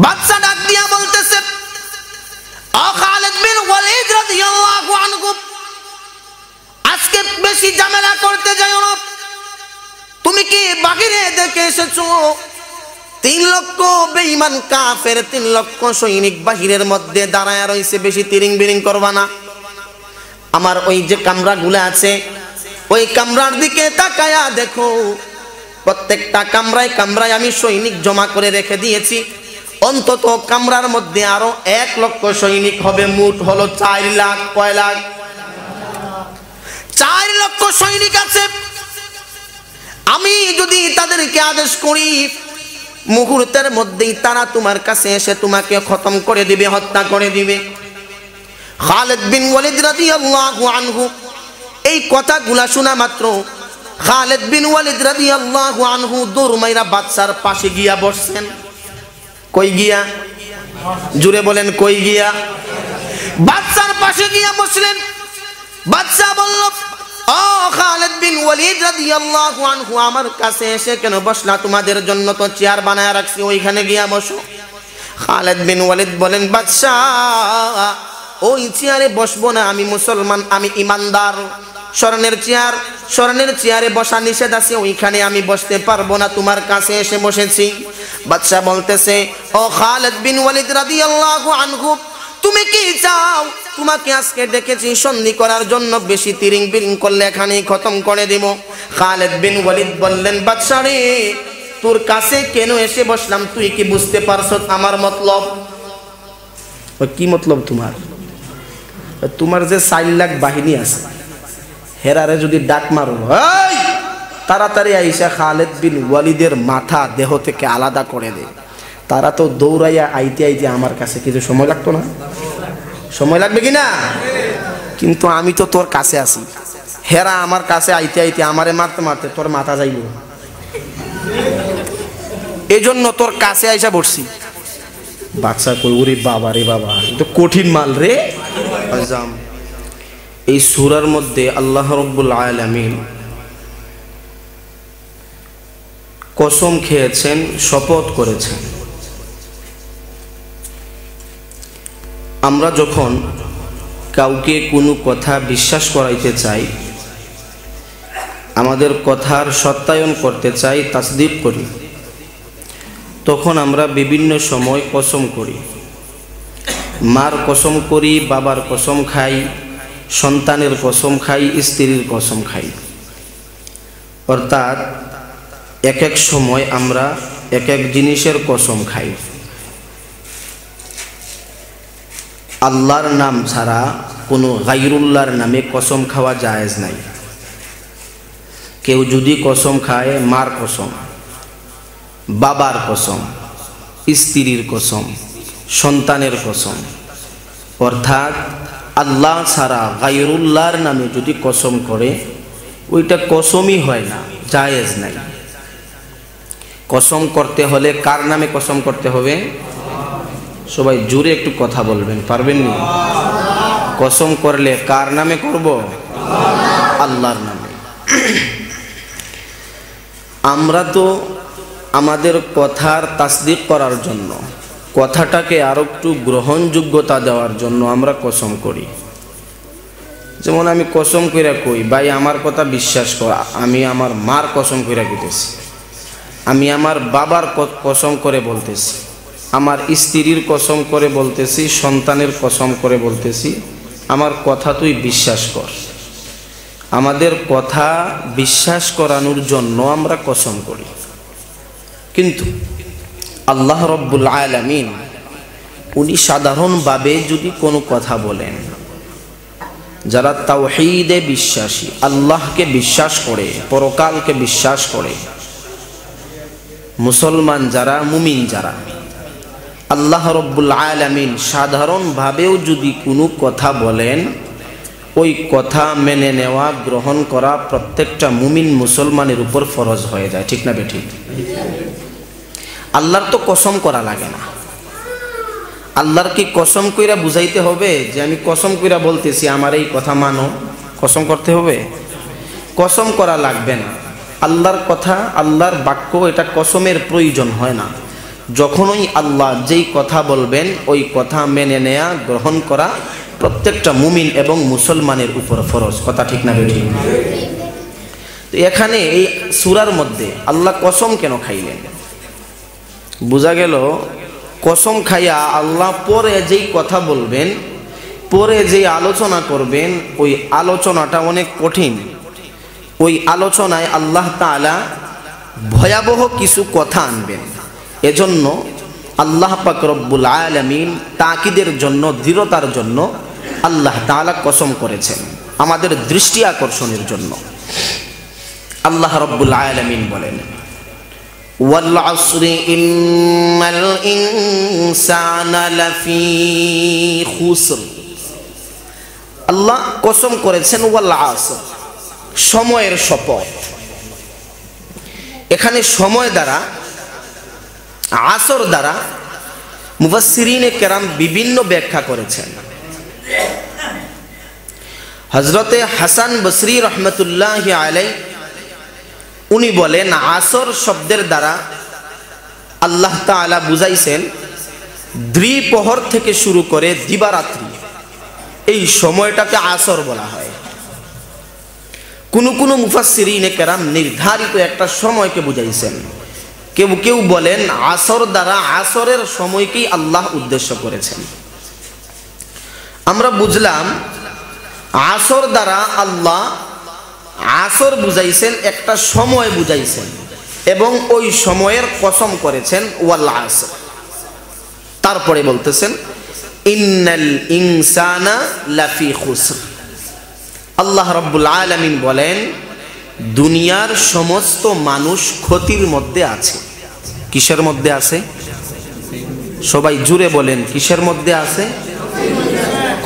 বাদশা ডাক দিয়া বলতেছে, ও খালিদ বিন ওয়ালিদ রাদিয়াল্লাহু আনহু, আজকে বেশি ঝামেলা করতে যাও না। তুমি কি বাহিরে দেখে এসেছো 3 লক্ষ বেঈমান কাফের, 3 লক্ষ সৈনিক বাহিরের মধ্যে দাঁড়ায় রয়েছে, বেশি তিরিং বিরিং করবা না। আমার ওই যে কামরাগুলো আছে, ওই কামরার দিকে তাকায়া দেখো, প্রত্যেকটা কামরায় কামরায় আমি সৈনিক জমা করে রেখে দিয়েছি। অন্তত কামরার মধ্যে আরো 1 লক্ষ সৈনিক হবে, মোট হলো 4 লাখ। কয় লাখ? 4 লক্ষ সৈনিক আছে। আমি যদি তাদেরকে আদেশ করি, মুহূর্তের মধ্যেই তারা তোমার কাছে এসে তোমাকে খতম করে দিবে, হত্যা করে দিবে। খালিদ বিন ওয়ালিদ রাদিয়াল্লাহু আনহু এই কথাগুলা শোনা মাত্র খালিদ বিন ওয়ালিদ রাদিয়াল্লাহু আনহু দৌড় মাইরা বাদশার পাশে গিয়া বসছেন। কই গিয়া? জুড়ে বলেন, কই গিয়া? বাদশার পাশে গিয়া বসলেন। বাদশা বলল, ও খালিদ বিন ওয়ালিদ রাদিয়াল্লাহু আনহু, আমার কাছে এসে কেন বসলা? তোমাদের জন্য তো চেয়ার বানায় রাখছি, ওইখানে গিয়া বসো। খালিদ বিন ওয়ালিদ বলেন, বাদশা ওই চেয়ারে বসবো না, আমি মুসলমান, আমি ইমানদার। স্বর্ণের চেয়ারে বসা নিষেধ আছে, ওইখানে আমি বসতে পারবো না, তোমার কাছে এসে বসেছি। বাদশা বলতেছে, ও খালিদ বিন ওয়ালিদ রাদিয়াল্লাহু আনহু, তুমি কি চাও? তোমাকে আজকে ডেকেছি সন্ধি করার জন্য, বেশি তিরিং বিরিং করলে এখানেই খতম করে দিব। খালিদ বিন ওয়ালিদ বললেন, বাদশা রে, তোর কাছে কেন এসে বসলাম তুই কি বুঝতে পারছো আমার মতলব? কি মতলব তোমার? তোমার যে 4 লাখ বাহিনী আছে, হেরারে যদি ডাক মারো, এই তাড়াতাড়ি আইসা খালিদ বিন ওয়ালিদের মাথা দেহ থেকে আলাদা করে দে, তারা তো দৌড়াইয়া আইতে আইতে আমার কাছে কিছু সময় লাগতো না? সময় লাগবে কি না? কিন্তু আমি তো তোর কাছে আছি, হেরা আমার কাছে আইতে আইতে আমারে মারতে মারতে তোর মাথা যাইব, এজন্য তোর কাছে আইসা বসছি। বাদশা কই, ওরে বাবা রে বাবা, এটা কঠিন মাল রে। এই সূরার মধ্যে আল্লাহ রাব্বুল আলামিন কসম খেয়েছেন, শপথ করেছেন। আমরা যখন কাউকে কোনো কথা বিশ্বাস করাইতে চাই, আমাদের কথার সত্যায়ন করতে চাই, তাসদীক করি, তখন আমরা বিভিন্ন সময় কসম করি। মার কসম করি, বাবার কসম খাই, সন্তানের কসম খাই, স্ত্রীর কসম খাই। অর্থাৎ এক এক সময় আমরা এক এক জিনিসের কসম খাই। আল্লাহর নাম ছাড়া কোনো গায়রুল্লাহর নামে কসম খাওয়া জায়েজ নাই। কেউ যদি কসম খায়, মার কসম, বাবার কসম, স্ত্রীর কসম, সন্তানের কসম, অর্থাৎ আল্লাহ ছাড়া গায়রুল্লাহর নামে যদি কসম করে, ওইটা কসমই হয় না, জায়েজ নাই। কসম করতে হলে কার নামে কসম করতে হবে? সবাই জোরে একটু কথা বলবেন, পারবেন নি? কসম করলে কার নামে করব? আল্লাহর নামে। আমরা তো আমাদের কথার তাসদীক করার জন্য, কথাটাকে আরো একটু গ্রহণযোগ্যতা দেওয়ার জন্য আমরা কসম করি। যেমন আমি কসম কইরা কই, ভাই আমার কথা বিশ্বাস কর, আমি আমার মার কসম কইরা কইতেছি, আমি আমার বাবার কসম করে বলতেছি, আমার স্ত্রীর কসম করে বলতেছি, সন্তানের কসম করে বলতেছি, আমার কথা তুই বিশ্বাস কর। আমাদের কথা বিশ্বাস করানোর জন্য আমরা কসম করি। কিন্তু আল্লাহ রাব্বুল আলামিন উনি সাধারণভাবে যদি কোনো কথা বলেন, যারা তাওহীদে বিশ্বাসী, আল্লাহকে বিশ্বাস করে, পরকালকে বিশ্বাস করে, মুসলমান যারা, মুমিন যারা, আল্লাহ রাব্বুল আলামিন সাধারণভাবেও যদি কোনো কথা বলেন, ওই কথা মেনে নেওয়া, গ্রহণ করা প্রত্যেকটা মুমিন মুসলমানের উপর ফরজ হয়ে যায়। ঠিক না বেঠিক? আল্লাহর তো কসম করা লাগে না। আল্লাহর কি কসম কইরা বুঝাইতে হবে যে আমি কসম কইরা বলতেছি আমার এই কথা মানো? কসম করতে হবে? কসম করা লাগবে না। আল্লাহর কথা, আল্লাহর বাক্য, এটা কসমের প্রয়োজন হয় না। যখনই আল্লাহ যেই কথা বলবেন ওই কথা মেনে নেয়া, গ্রহণ করা প্রত্যেকটা মুমিন এবং মুসলমানের উপর ফরজ। কথা ঠিক না বেঠিক? তো এখানে এই সূরার মধ্যে আল্লাহ কসম কেন খাইলেন? বোঝা গেল কসম খাইয়া আল্লাহ পরে যেই কথা বলবেন, পরে যেই আলোচনা করবেন, ওই আলোচনাটা অনেক কঠিন। ওই আলোচনায় আল্লাহ তাআলা ভয়াবহ কিছু কথা আনবেন। এজন্য আল্লাহ পাক রব্বুল আলামিন তাকিদের জন্য, দৃঢ়তার জন্য আল্লাহ তাআলা কসম করেছেন, আমাদের দৃষ্টি আকর্ষণের জন্য। আল্লাহ রব্বুল আলামিন বলেন, ওয়াল আসরি ইন্নাল ইনসানা লাফি খুসর। আল্লাহ কসম করেছেন ওয়াল আসর, সময়ের শপথ। এখানে সময় দ্বারা, আসর দ্বারা মুফাসসিরিনে কেরাম বিভিন্ন ব্যাখ্যা করেছেন। হযরতে হাসান বসরি রহমতুল্লাহি আলাইহি উনি বলেন, আসর শব্দের দ্বারা আল্লাহ তাআলা বুঝাইছেন দ্বিপ্রহর থেকে শুরু করে দিবারাত্রি, এই সময়টাকে আসর বলা হয়। কোন কোন মুফাসসিরিনে কেরাম নির্ধারিত একটা সময়কে বুঝাইছেন। কেউ কেউ বলেন আসর দ্বারা আসরের সময়কেই আল্লাহ উদ্দেশ্য করেছেন। আমরা বুঝলাম আসর দ্বারা আল্লাহ আসর বুঝাইছেন, একটা সময় বুঝাইছেন এবং ওই সময়ের কসম করেছেন ওয়াল আসর। তারপরে বলতেছেন ইন্নাল ইনসানা লাফি খুসর। আল্লাহ রাব্বুল আলামিন বলেন দুনিয়ার সমস্ত মানুষ ক্ষতির মধ্যে আছে। কিসের মধ্যে আছে? সবাই জুড়ে বলেন, কিসের মধ্যে আছে?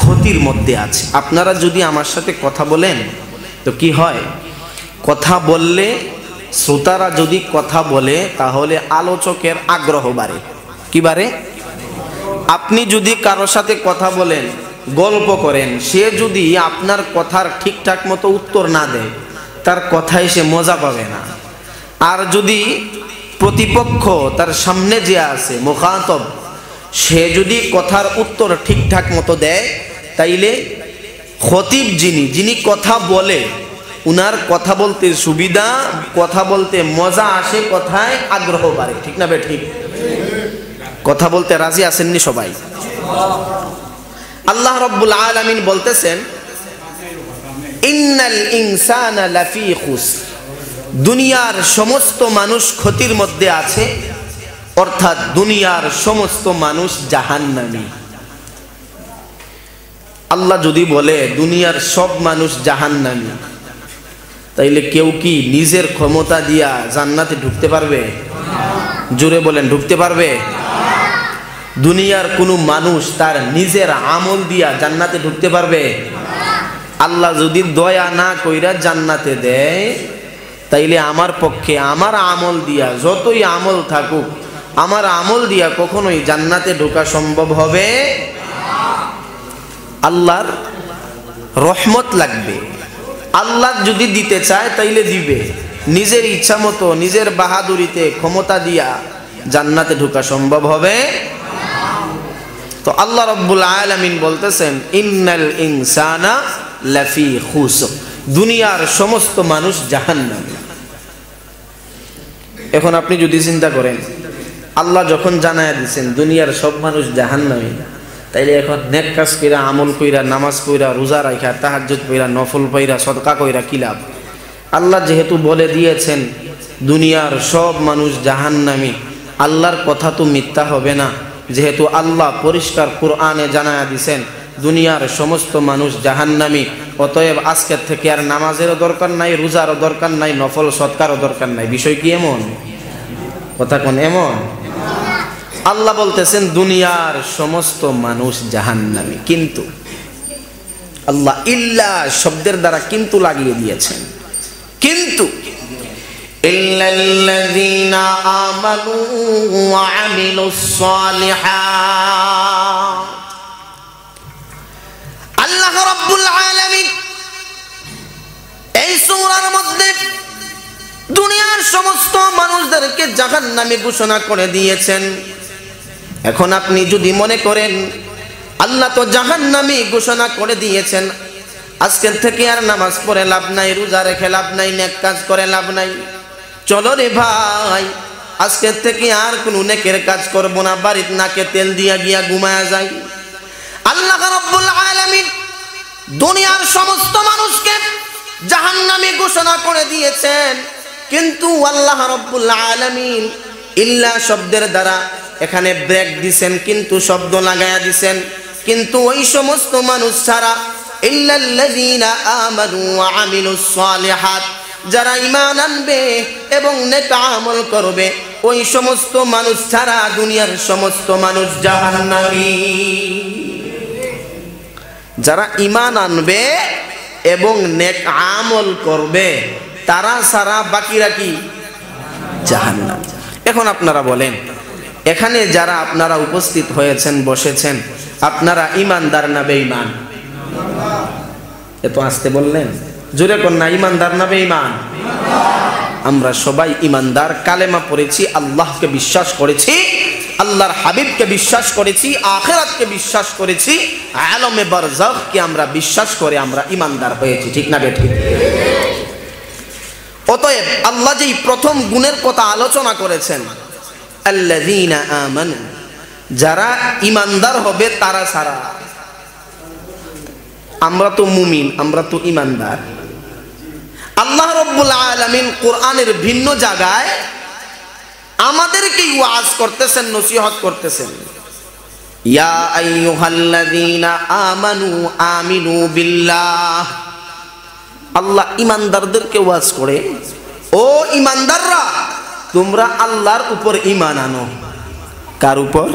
ক্ষতির মধ্যে আছে। আপনারা যদি আমার সাথে কথা বলেন তো কি হয়? কথা বললে, শ্রোতারা যদি কথা বলে তাহলে আলোচকের আগ্রহ বাড়ে। কি বাড়ে? আপনি যদি কারো সাথে কথা বলেন, গল্প করেন, সে যদি আপনার কথার ঠিকঠাক মতো উত্তর না দেয়, তার কথায় সে মজা পাবে না। আর যদি প্রতিপক্ষ, তার সামনে যে আছে মুখাতব, সে যদি কথার উত্তর ঠিকঠাক মতো দেয়, তাইলে খতিব যিনি কথা বলে, উনার কথা বলতে সুবিধা, কথা বলতে মজা আসে, কথায় আগ্রহ বাড়ে। ঠিক না বেঠিক? কথা বলতে রাজি আছেননি সবাই? আল্লাহ রাব্বুল আলামিন বলতেছেন ইন্নাল ইনসানা লাফি খুসর, দুনিয়ার সমস্ত মানুষ ক্ষতির মধ্যে আছে, অর্থাৎ দুনিয়ার সমস্ত মানুষ জাহান্নামী। আল্লাহ যদি বলে দুনিয়ার সব মানুষ জাহান্নামী, তাইলে কেউ কি নিজের ক্ষমতা দিয়া জান্নাতে ঢুকতে পারবে? জোরে বলেন, ঢুকতে পারবে? দুনিয়ার কোনো মানুষ তার নিজের আমল দিয়া জান্নাতে ঢুকতে পারবে? আল্লাহ যদি দয়া না কইরা জান্নাতে দেয়, তাইলে আমার পক্ষে আমার আমল দিয়া, যতই আমল থাকুক, আমার আমল দিয়া কখনোই জান্নাতে ঢোকা সম্ভব হবে? আল্লাহর রহমত লাগবে। আল্লাহ যদি দিতে চায় তাইলে দিবে, নিজের ইচ্ছা মতো, নিজের বাহাদুরিতে, ক্ষমতা দিয়া জান্নাতে ঢোকা সম্ভব হবে? তো আল্লাহ রাব্বুল আলামিন বলতেছেন ইন্নাল ইনসানা লাফি খুসর, দুনিয়ার সমস্ত মানুষ জাহান্নামী। এখন আপনি যদি চিন্তা করেন, আল্লাহ যখন জানায়া দিয়েছেন দুনিয়ার সব মানুষ জাহান্নামী, তাইলে এখন নেক কাজ কইরা, আমল কইরা, নামাজ পড়া, রোজা রাখা, তাহাজ্জুদ পড়া, নফল পড়া, সদকা কইরা কি লাভ? আল্লাহ যেহেতু বলে দিয়েছেন দুনিয়ার সব মানুষ জাহান্নামী, আল্লাহর কথা তো মিথ্যা হবে না। যেহেতু আল্লাহ পরিষ্কার কোরআনে জানায়া দিয়েছেন দুনিয়ার সমস্ত মানুষ জাহান্নামী, অতএব আজকের থেকে আর নামাজেরও দরকার নাই, রোজারও দরকার নাই, নফল সদকারও দরকার নাই। বিষয় কি এমন? কথা কোন এমন? আল্লাহ বলতেছেন দুনিয়ার সমস্ত মানুষ জাহান্নামী, কিন্তু আল্লাহ ইল্লা শব্দের দ্বারা কিন্তু লাগিয়ে দিয়েছেন। কিন্তু ইল্লাল্লাযীনা আমানু ওয়া আমিলুস সালিহাত, আল্লাহ রাব্বুল আলামিন এই সূরার মধ্যে দুনিয়ার সমস্ত মানুষদেরকে জাহান্নামে ঘোষণা করে দিয়েছেন। এখন আপনি যদি মনে করেন আল্লাহ তো জাহান্নামে ঘোষণা করে দিয়েছেন, আজকের থেকে আর নামাজ পড়ে লাভ নাই, রোজা রেখে লাভ নাই, নেক কাজ করে লাভ নাই, চলো রে ভাই আজকের থেকে আর কোনো নেকের কাজ করব না, বাড়িতে নাকে তেল দিয়া গিয়া ঘুমায়া যায়। আল্লাহ রাব্বুল আলামিন দুনিয়ার সমস্ত মানুষকে জাহান্নামে ঘোষণা করে দিয়েছেন, কিন্তু আল্লাহ রাব্বুল আলামিন ইল্লা শব্দের দ্বারা এখানে ব্রেক দিছেন, কিন্তু শব্দ লাগায়া দিছেন, কিন্তু ওই সমস্ত মানুষ ছাড়া ইল্লাল্লাযীনা আমানু ওয়া আমিলুস সালিহাত, যারা ঈমান আনবে এবং নেক আমল করবে, ওই সমস্ত মানুষ ছাড়া দুনিয়ার সমস্ত মানুষ জাহান্নামী। যারা ঈমান আনবে এবং নেক আমল করবে তারা ছাড়া বাকিরা কি জাহান্নাম। এখন আপনারা বলেন, এখানে যারা আপনারা উপস্থিত হয়েছেন, বসেছেন, আপনারা ঈমানদার না বেঈমান? এত আসতে বললেন, জোরে কোন না, ঈমানদার না বেঈমান? আমরা সবাই ঈমানদার, কালেমা পড়েছি, আল্লাহকে বিশ্বাস করেছি, আল্লাহর হাবিবকে বিশ্বাস করেছি, আখিরাতকে বিশ্বাস করেছি, আলমে বারজাখকে আমরা বিশ্বাস করে আমরা ঈমানদার হয়েছি, ঠিক না বেঠিক? অতএব আল্লাহ যেই প্রথম গুণের কথা আলোচনা করেছেন, আল্লাযীনা আমানু, যারা ঈমানদার হবে তারা ছাড়া। আমরা তো মুমিন, আমরা তো ঈমানদার। আল্লাহ রাব্বুল আলামিন কোরআনের ভিন্ন জায়গায় আমাদেরকে ওয়াজ করতেছেন, নসিহত করতেছেন, ইয়া আইয়ুহাল্লাযীনা আমানু আমিনু বিল্লাহ। আল্লাহ ঈমানদারদেরকে ওয়াজ করে, ও ঈমানদাররা তোমরা আল্লাহর উপর ঈমান আনো। কার উপর?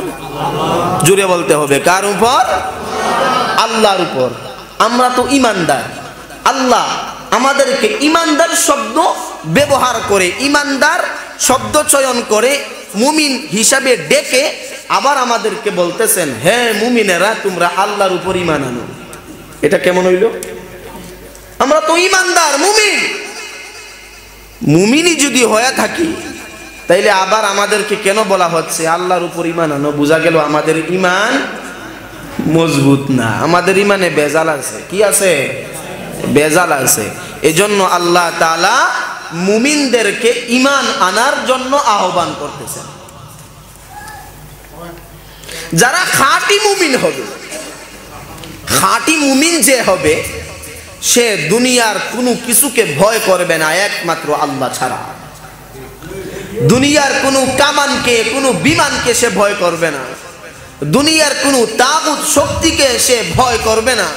জোরে বলতে হবে, কার উপর? আল্লাহর উপর। আমরা তো ঈমানদার, আল্লাহ আমাদেরকে ঈমানদার শব্দ ব্যবহার করে, ঈমানদার শব্দ চয়ন করে মুমিন হিসাবে ডেকে আবার আমাদেরকে বলতেছেন, হে মুমিনেরা তোমরা আল্লাহর উপর ঈমান আনো। এটা কেমন হইল? আমরা তো ঈমানদার, মুমিন। মুমিনই যদি হয়ে থাকি তাইলে আবার আমাদেরকে কেন বলা হচ্ছে আল্লাহর উপর ঈমান আনো? বোঝা গেল আমাদের ঈমান মজবুত না, আমাদের ঈমানে বেজাল আছে। কি আছে? বেজাল আছে। এজন্য আল্লাহ তাআলা মুমিনদেরকে ঈমান আনার জন্য আহ্বান করতেছেন। যারা খাঁটি মুমিন হবে, খাঁটি মুমিন যে হবে সে দুনিয়ার কোনো কিছুকে ভয় করবে না একমাত্র আল্লাহ ছাড়া। দুনিয়ার কোনো কামানকে, কোনো বিমানকে সে ভয় করবে না, দুনিয়ার কোনো তাগুত শক্তিকে সে ভয় করবে না।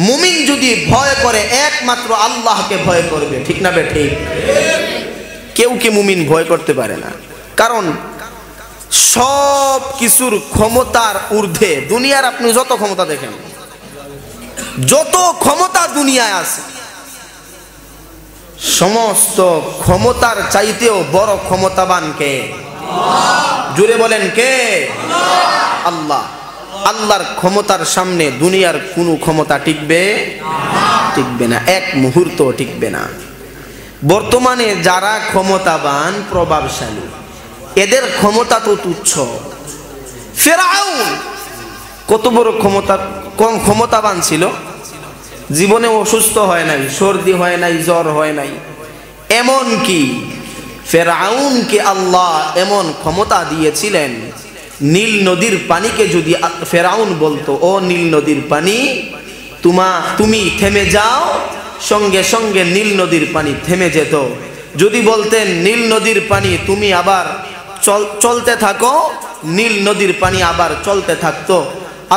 মুমিন যদি ভয় করে একমাত্র আল্লাহকে ভয় করবে, ঠিক না বেঠিক? কেউ কি মুমিন ভয় করতে পারে না, কারণ সব কিছুর ক্ষমতার ঊর্ধ্বে দুনিয়ার আপনি যত ক্ষমতা দেখেন, যত ক্ষমতা দুনিয়ায় আছে, সমস্ত ক্ষমতার চাইতেও বড় ক্ষমতাবান কে? জোরে বলেন কে? আল্লাহ। আল্লাহর ক্ষমতার সামনে দুনিয়ার কোনো ক্ষমতা টিকবে? টিকবে না, এক মুহূর্ত টিকবে না। বর্তমানে যারা ক্ষমতাবান, প্রভাবশালী, এদের ক্ষমতা তো তুচ্ছ। ফেরাউন কত বড় ক্ষমতাবান ছিল, জীবনে অসুস্থ হয় নাই, সর্দি হয় নাই, জ্বর হয় নাই। এমন কি ফেরাউনকে আল্লাহ এমন ক্ষমতা দিয়েছিলেন, নীল নদীর পানিকে যদি ফেরাউন বলতো, ও নীল নদীর পানি তুমি থেমে যাও, সঙ্গে সঙ্গে নীল নদীর পানি থেমে যেত। যদি বলতেন নীল নদীর পানি তুমি আবার চলতে থাকো, নীল নদীর পানি আবার চলতে থাকতো।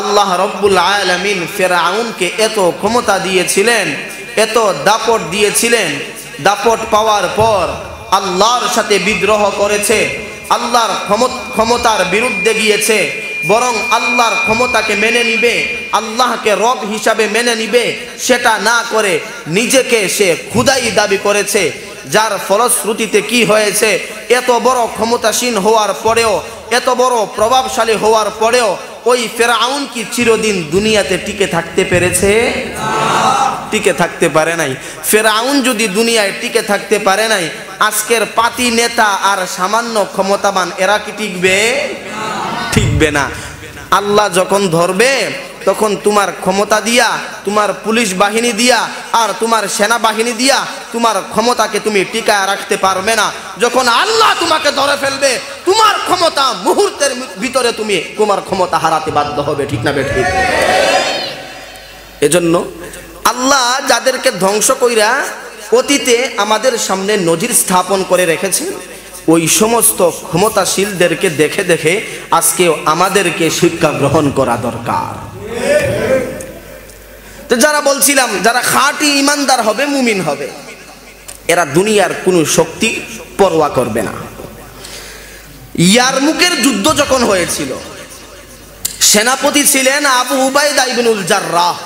আল্লাহ রব্বুল আলামিন ফেরাউনকে এত ক্ষমতা দিয়েছিলেন, এত দাপট দিয়েছিলেন। দাপট পাওয়ার পর আল্লাহর সাথে বিদ্রোহ করেছে, আল্লাহর ক্ষমতার বিরুদ্ধে গিয়েছে। বরং আল্লাহর ক্ষমতাকে মেনে নিবে, আল্লাহকে রব হিসাবে মেনে নিবে, সেটা না করে নিজেকে সে খুদাই দাবি করেছে। যার ফলশ্রুতিতে কি হয়েছে, এত বড় ক্ষমতাসীন হওয়ার পরেও, এত বড় প্রভাবশালী হওয়ার পরেও ওই ফেরাউন কি চিরদিন দুনিয়াতে টিকে থাকতে পেরেছে? টিকে থাকতে পারে নাই। ফেরাউন যদি দুনিয়ায় টিকে থাকতে পারে নাই, আজকের পাতি নেতা আর সামান্য ক্ষমতাবান এরা কি টিকবে? টিকবে না। আল্লাহ যখন ধরবে তখন তোমার ক্ষমতা দিয়া, তোমার পুলিশ বাহিনী দিয়া আর তোমার সেনাবাহিনী দিয়া তোমার ক্ষমতাকে তুমি টিকায় রাখতে পারবে না। যখন আল্লাহ তোমাকে ধরে ফেলবে, তোমার ক্ষমতা মুহূর্তের ভিতরে তুমি তোমার ক্ষমতা হারাতে বাধ্য হবে। ঠিক না বেঠিক? এজন্য আল্লাহ যাদেরকে ধ্বংস কইরা অতীতে আমাদের সামনে নজির স্থাপন করে রেখেছেন, ওই সমস্ত ক্ষমতাশীলদেরকে দেখে দেখে আজকেও আমাদেরকে শিক্ষা গ্রহণ করা দরকার। তো যারা বলছিলাম যারা খাঁটি ইমানদার হবে, মুমিন হবে, এরা দুনিয়ার কোনো শক্তি পরোয়া করবে না। ইয়ারমুকের যুদ্ধ যখন হয়েছিল, সেনাপতি ছিলেন আবু উবাইদা ইবনুল জাররাহ।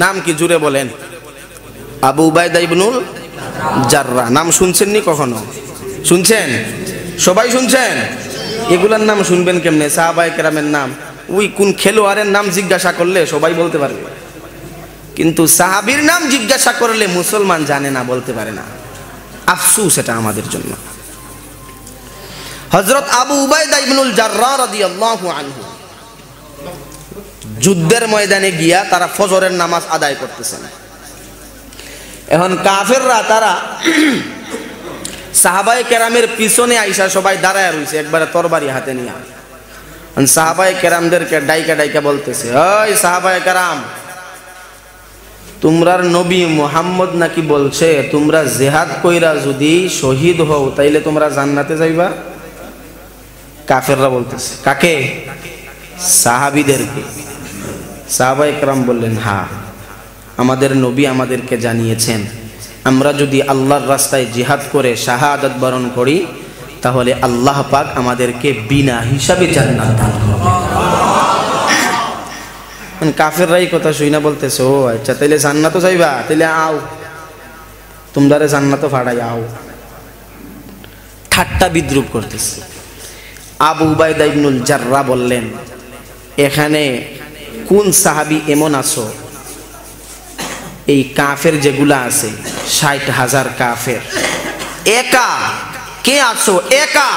নাম কি জুড়ে বলেন? আবু উবাইদা ইবনুল জাররাহ। নাম শুনছেননি কখনো? শুনছেন? সবাই শুনছেন? এগুলার নাম শুনবেন কেমনে? সাহাবায়ে কেরামের নাম ওই কোন খেলোয়াড়ের নাম জিজ্ঞাসা করলে সবাই বলতে পারবে, কিন্তু সাহাবীর নাম জিজ্ঞাসা করলে মুসলমান জানে না, বলতে পারে না। আফসোস এটা আমাদের জন্য। হযরত আবু উবাইদা ইবনুল জাররাহ রাদিয়াল্লাহু আনহু যুদ্ধের ময়দানে গিয়া তারা ফজরের নামাজ আদায় করতেছেন। এখন কাফেররা তারা সাহাবায়ে কেরামের পিছনে আইসা সবাই দাঁড়ায় রইছে একবারে তরবারি হাতে নিয়ে। সাহাবায়ে কেরামদেরকে ডাইকা ডাইকা বলতেছে, ওই সাহাবায়ে কেরাম, তোমরার নবী মুহাম্মদ নাকি বলছে তোমরা জিহাদ কইরা যদি শহীদ হও তাইলে তোমরা জান্নাতে যাইবা। কাফেররা বলতেছে। কাকে? সাহাবীদেরকে। সাহাবায়ে কেরাম বললেন, হ্যাঁ, আমাদের নবী আমাদেরকে জানিয়েছেন আমরা যদি আল্লাহর রাস্তায় জিহাদ করে শাহাদাত বরণ করি তাহলে আল্লাহ পাক আমাদেরকে বিনা হিসাবে জান্নাত দান করবেন। কাফেররাই কথা শুই না বলতেছে, ও আচ্ছা তাইলে জান্নাতও যাইবা, তাইলে আও, তোমরা জান্নাতও ফাড়াই আও। ঠাট্টা বিদ্রুপ করতেছে। আবু উবাইদা ইবনুল জাররাহ বললেন, এখানে কোন সাহাবী এমন আছো, এই কাফের যেগুলা আছে ৬০,০০০ কাফের, একা কে আছো, একা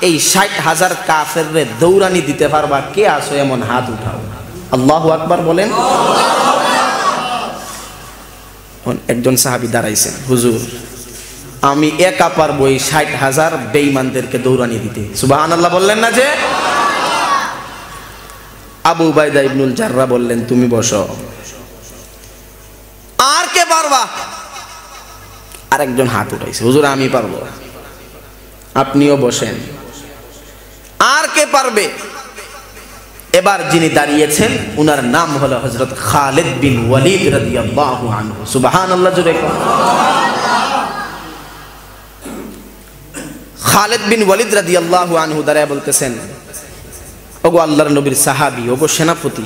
এই ৬০,০০০ কাফের রে দৌড়ানি দিতে পারবা? কে আছো এমন? হাত উঠাও। আল্লাহু আকবার বলেন। একজন সাহাবী দাঁড়াইছেন, হুজুর আমি একা পারবো এই ৬০,০০০ বেঈমানদেরকে দৌড়ানি দিতে। সুবহানাল্লাহ বললেন না যে? আবু উবাইদা ইবনুল জাররাহ বললেন, তুমি বসো। আর কে পারবা? আরেকজন হাত উঠাইছে, হুজুর আমি পারবো। আপনিও বসেন। আর কে পারবে? এবার যিনি দাঁড়িয়েছেন উনার নাম হলো হযরত খালিদ বিন ওয়ালিদ রাদিয়াল্লাহু আনহু। সুবহানাল্লাহ জোরে কোন। খালিদ বিন ওয়ালিদ রাদিয়াল্লাহু আনহু দাঁড়ায় বলতেছেন, ওগো আল্লাহর নবীর সাহাবী, ওগো সেনাপতি,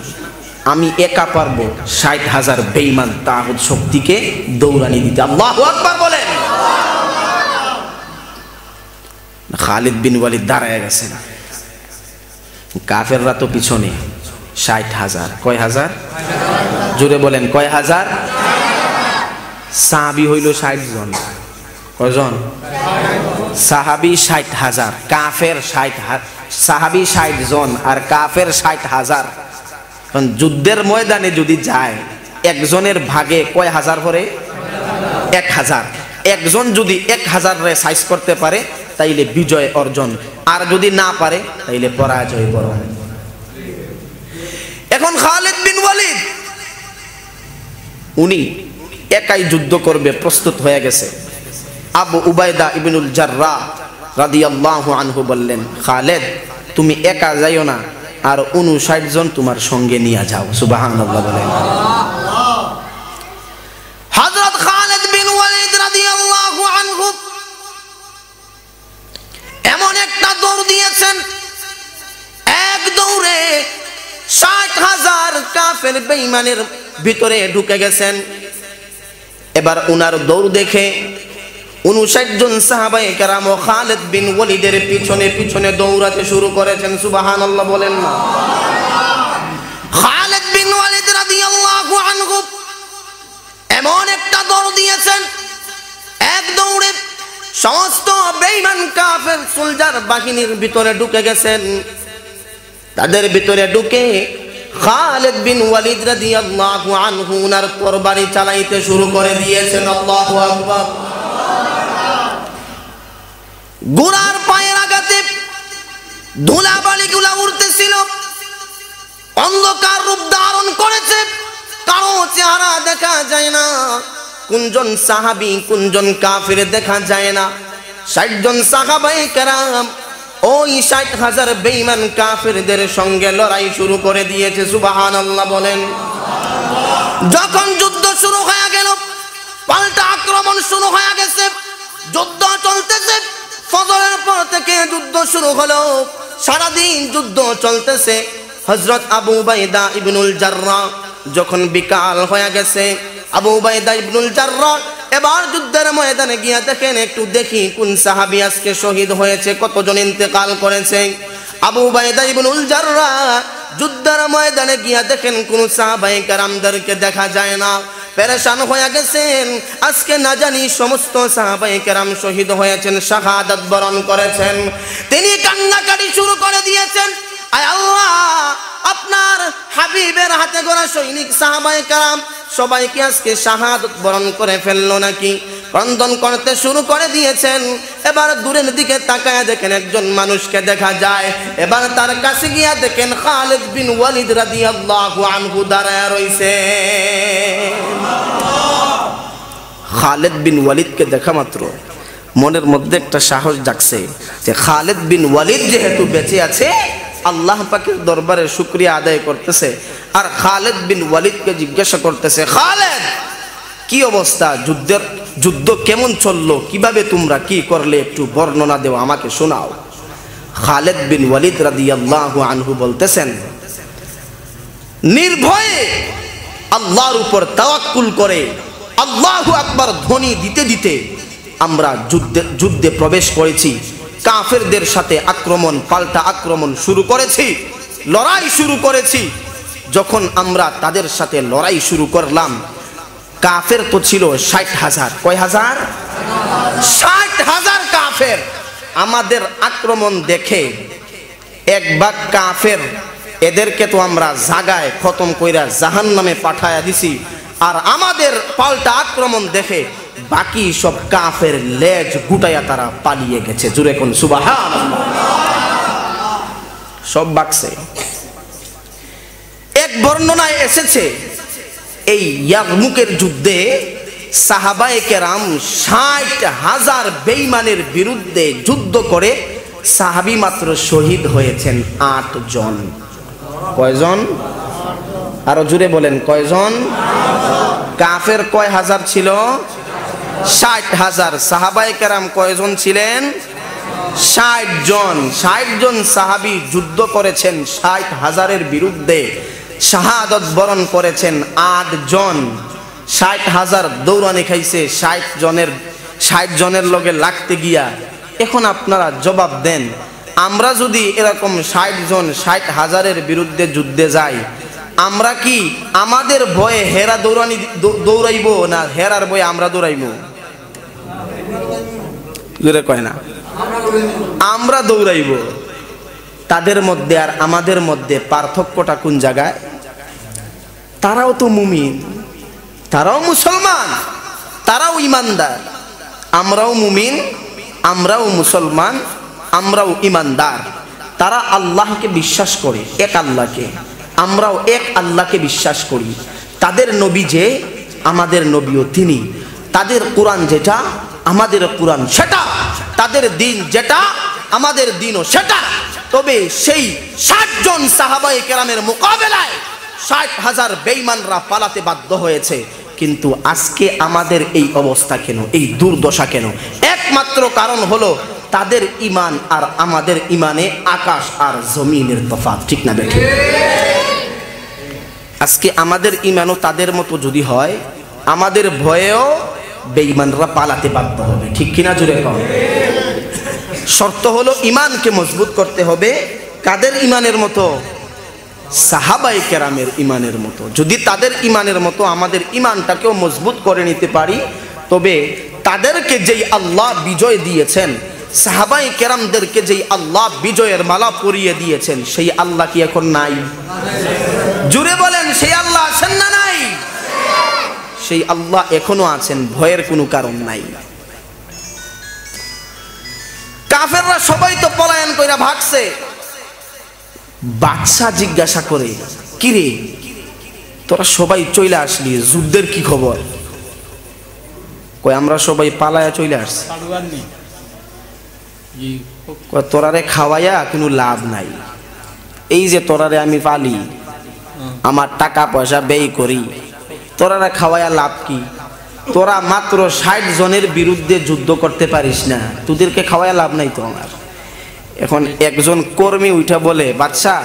আমি একা পারবো ৬০,০০০ বেঈমান তাগুত শক্তিকে দৌড়ানি দিতে। আল্লাহু আকবার বলেন। খালিদ বিন ওয়ালিদ দাঁড়ায় গেছেন, কাফেররা তো পিছনে। ৬০,০০০ কয় হাজার? জোরে বলেন, কয় হাজার? সাহাবী হইল ৬০ জন। কয়জন? সাহাবী ৬০,০০০, কাফের ৬০,০০০। সাহাবী ৬০ জন আর কাফের ৬০,০০০। কারণ যুদ্ধের ময়দানে যদি যায় একজনের ভাগে কয় হাজার করে? ১,০০০। একজন যদি ১,০০০ রে সাইজ করতে পারে তাইলে বিজয় অর্জন, আর যদি না পারে তাইলে পরাজয় বরণ। এখন খালিদ বিন ওয়ালিদ উনি একাই যুদ্ধ করবে, প্রস্তুত হয়ে গেছে। আবু উবাইদা ইবনুল জাররাহ রাদিয়াল্লাহু আনহু বললেন, খালিদ তুমি একা যাইও না, আর ৫৯ জন তোমার সঙ্গে নিয়ে যাও। সুবহানাল্লাহ বলেন। হযরত খালিদ বিন ওয়ালিদ রাদিয়াল্লাহু আনহু এমন একটা দৌড় দিয়েছেন, এক দৌড়ে ৬০,০০০ কাফের বেঈমানের ভিতরে ঢুকে গেছেন। এবার উনার দৌড় দেখে ৫৯ জন সাহাবায়ে কেরাম খালিদ বিন ওয়ালিদের পিছনে পিছনে দৌড়াতে শুরু করেছেন। সুবহানাল্লাহ বলেন না। খালিদ বিন ওয়ালিদ রাদিয়াল্লাহু আনহু এমন একটা দৌড় দিয়েছেন, এক দৌড়ে সমস্ত বেঈমান কাফের সোলজার বাহিনীর ভিতরে ঢুকে গেছেন। তাদের ভিতরে ঢুকে খালিদ বিন ওয়ালিদ রাদিয়াল্লাহু আনহু উনার তরবারি চালাইতে শুরু করে দিয়েছেন। আল্লাহু আকবার। ঘোড়ার পায়ের আঘাতে ধুলাবালিগুলা উড়তেছিল, অন্ধকার রূপ ধারণ করেছে, কারো চেহারা দেখা যায় না, কোনজন সাহাবী কোনজন কাফির দেখা যায় না। ৬০ জন সাহাবায়ে কেরাম ওই ৬০,০০০ বেঈমান কাফিরদের সঙ্গে লড়াই শুরু করে দিয়েছে। সুবহানাল্লাহ বলেন। যখন যুদ্ধ শুরু হয়ে গেল, পাল্টা আক্রমণ শুরু হয়ে গেছে, যুদ্ধ চলতেছে। ফজরের পর থেকে যুদ্ধ শুরু হলো, সারাদিন যুদ্ধ চলতেছে। হযরত আবু উবাইদা ইবনুল জাররাহ যখন বিকাল হয়ে গেছে, আবু উবাইদা ইবনুল জাররাহ এবার যুদ্ধের ময়দানে গিয়া দেখেন, একটু দেখি কোন সাহাবী আজকে শহীদ হয়েছে, কতজন ইন্তেকাল করেছে। আবু উবাইদা ইবনুল জাররাহ যুদ্ধের ময়দানে গিয়া দেখেন কোন সাহাবায়ে কেরামদেরকে দেখা যায় না, পেরেশান হয়ে গেছেন। আজকে না জানি সমস্ত সাহাবায়ে কেরাম শহীদ হয়েছেন, শাহাদাত বরণ করেছেন। তিনি কান্নাকাটি শুরু করে দিয়েছেন, আয় আল্লাহ, আপনার হাবিবের হাতে গড়া সৈনিক সাহাবায়ে কেরাম সবাই কি আজকে শাহাদাত বরণ করে ফেললো নাকি? ক্রন্দন করতে শুরু করে দিয়েছেন। এবার দূরের দিকে তাকায় দেখেন একজন মানুষকে দেখা যায়। এবার তার কাছে গিয়া দেখেন খালিদ বিন ওয়ালিদ রাদিয়াল্লাহু আনহু দাঁড়ায় রইছে। খালিদ বিন ওয়ালিদকে দেখা মাত্র মনের মধ্যে একটা সাহস জাগছে যে খালিদ বিন ওয়ালিদ যেহেতু বেঁচে আছে, আল্লাহ পাকের দরবারে শুকরিয়া আদায় করতেছে। আর খালিদ বিন ওয়ালিদকে জিজ্ঞাসা করতেছে, খালিদ কি অবস্থা, যুদ্ধ কেমন চললো, কিভাবে তোমরা কি করলে একটু বর্ণনা দেও, আমাকে শোনাও। খালিদ বিন ওয়ালিদ রাদিয়াল্লাহু আনহু বলতেছেন, নির্ভয়ে আল্লাহর উপর তাওয়াক্কুল করে আল্লাহু আকবার ধ্বনি দিতে দিতে আমরা যুদ্ধে প্রবেশ করেছি। কাফেরদের সাথে আক্রমণ পাল্টা আক্রমণ শুরু করেছি, লড়াই শুরু করেছি। যখন আমরা তাদের সাথে লড়াই শুরু করলাম, কাফের তো ছিল ৬০,০০০। কয় হাজার? ৬০,০০০ কাফের। আমাদের আক্রমণ দেখে এক ভাগ কাফের, এদেরকে তো আমরা জাগায় খতম কইরা জাহান্নামে পাঠায়া দিছি। আর আমাদের পাল্টা আক্রমণ দেখে বাকি সব কাফের লেজ গুটাইয়া তারা পালিয়ে গেছে। জুরে কোন সুবহানাল্লাহ। সব বাকছে। এক বর্ণনায় এসেছে এই ইয়ারমুকের যুদ্ধে সাহাবায়ে কেরাম ৬০,০০০ বেঈমানের বিরুদ্ধে যুদ্ধ করে সাহাবী মাত্র শহীদ হয়েছেন ৮ জন। কয়জন? আরো জুড়ে বলেন, কয়জন? কাফের কয় হাজার ছিল? ৬০,০০০। সাহাবায়ে কেরাম কয়জন ছিলেন? ৬০ জন। ৬০ জন সাহাবী যুদ্ধ করেছেন ৬০,০০০-এর বিরুদ্ধে, শাহাদাত বরণ করেছেন ৮ জন। ৬০,০০০ দৌড়ানি খাইছে ৬০ জনের লগে লাগতে গিয়া। এখন আপনারা জবাব দেন, আমরা যদি এরকম ৬০ জন ৬০,০০০-এর বিরুদ্ধে যুদ্ধে যাই, আমরা কি আমাদের ভয়ে হেরা দৌড়াইব না হেরার ভয়ে আমরা দৌড়াইব? কয় না, আমরা দৌড়াইব। তাদের মধ্যে আর আমাদের মধ্যে পার্থক্যটা কোন জায়গায়? তারাও তো মুমিন, তারাও মুসলমান, তারাও ইমানদার। আমরাও মুমিন, আমরাও মুসলমান, আমরাও ইমানদার। তারা আল্লাহকে বিশ্বাস করে, এক আল্লাহকে। আমরাও এক আল্লাহকে বিশ্বাস করি। তাদের নবী যে, আমাদের নবীও তিনি। তাদের কোরআন যেটা, আমাদের কোরআন সেটা। তাদের দিন যেটা, আমাদের দিনও সেটা। তবে সেই ৬০ জন সাহাবায়ে কেরামের মোকাবেলায় ৬০,০০০ বেঈমানরা পালাতে বাধ্য হয়েছে। কিন্তু আজকে আমাদের এই অবস্থা কেন, এই দুর্দশা কেন? একমাত্র কারণ হলো তাদের ঈমান আর আমাদের ঈমানে আকাশ আর জমিনের তফাৎ। ঠিক না বেঠিক? আজকে আমাদের ঈমানও তাদের মতো যদি হয়, আমাদের ভয়েও বেঈমানরা পালাতে বাধ্য হবে। ঠিক কিনা জুড়ে কম? শর্ত হলো ঈমানকে মজবুত করতে হবে। কাদের ঈমানের মতো? সাহাবায়ে কেরামের ঈমানের মতো। যদি তাদের ঈমানের মতো আমাদের ঈমানটাকেও মজবুত করে নিতে পারি, তবে তাদেরকে যেই আল্লাহ বিজয় দিয়েছেন, সাহাবাই কেরামদেরকে যেই আল্লাহ বিজয়ের মালা পরিয়ে দিয়েছেন, সেই আল্লাহ কি এখন নাই? জুড়ে বলেন, সেই আল্লাহ আছেন না নাই? সেই আল্লাহ এখনো আছেন, ভয়ের কোনো কারণ নাই। কাফেররা সবাই তো পলায়ন কইরা ভাগছে। বাদশা জিজ্ঞাসা করে, কিরে তোরা সবাই চলে আসলি, যুদ্ধের কি খবর? কই আমরা সবাই পালায়া চলে আসছি। তোরারে খাওয়াইয়া কোনো লাভ নাই। এই যে তোরারে আমি পালি, আমার টাকা পয়সা ব্যয় করি, তোরারে খাওয়াইয়া লাভ কি? তোরা মাত্র 60 জনের বিরুদ্ধে যুদ্ধ করতে পারিস না, তোদেরকে খাওয়াইয়া লাভ নাই তো আমার। এখন একজন কর্মী উঠা বলে, বাদশা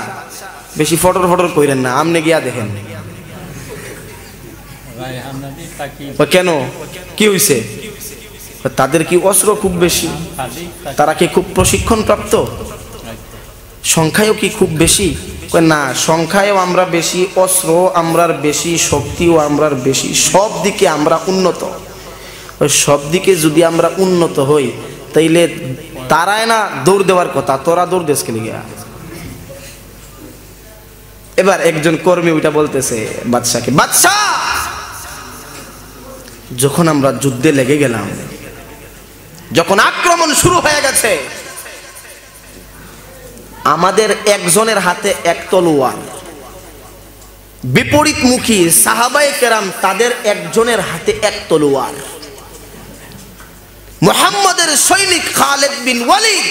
বেশি ফটর ফটর কইরেন না, আমনে গিয়া দেখেন। কেন, কি হইছে? তাদের কি অস্ত্র খুব বেশি? তারা কি খুব প্রশিক্ষণ প্রাপ্ত? সংখ্যায়ও কি খুব বেশি? না, সংখ্যায়ও আমরা বেশি, অস্ত্র আমরার বেশি, শক্তিও আমরার বেশি, সব দিকে আমরা উন্নত। ওই সব দিকে যদি আমরা উন্নত হই, তাইলে তারাই না দৌড় দেওয়ার কথা, তোরা দৌড় দেশ খেলে গিয়া। এবার একজন কর্মী ওইটা বলতেছে বাদশাকে, বাদশা যখন আমরা যুদ্ধে লেগে গেলাম, যখন আক্রমণ শুরু হয়ে গেছে, আমাদের একজনের হাতে এক তলোয়ার, বিপরীতমুখী সাহাবায়ে কেরাম তাদের একজনের হাতে এক তলোয়ার। মুহাম্মাদের সৈনিক খালিদ বিন ওয়ালিদ,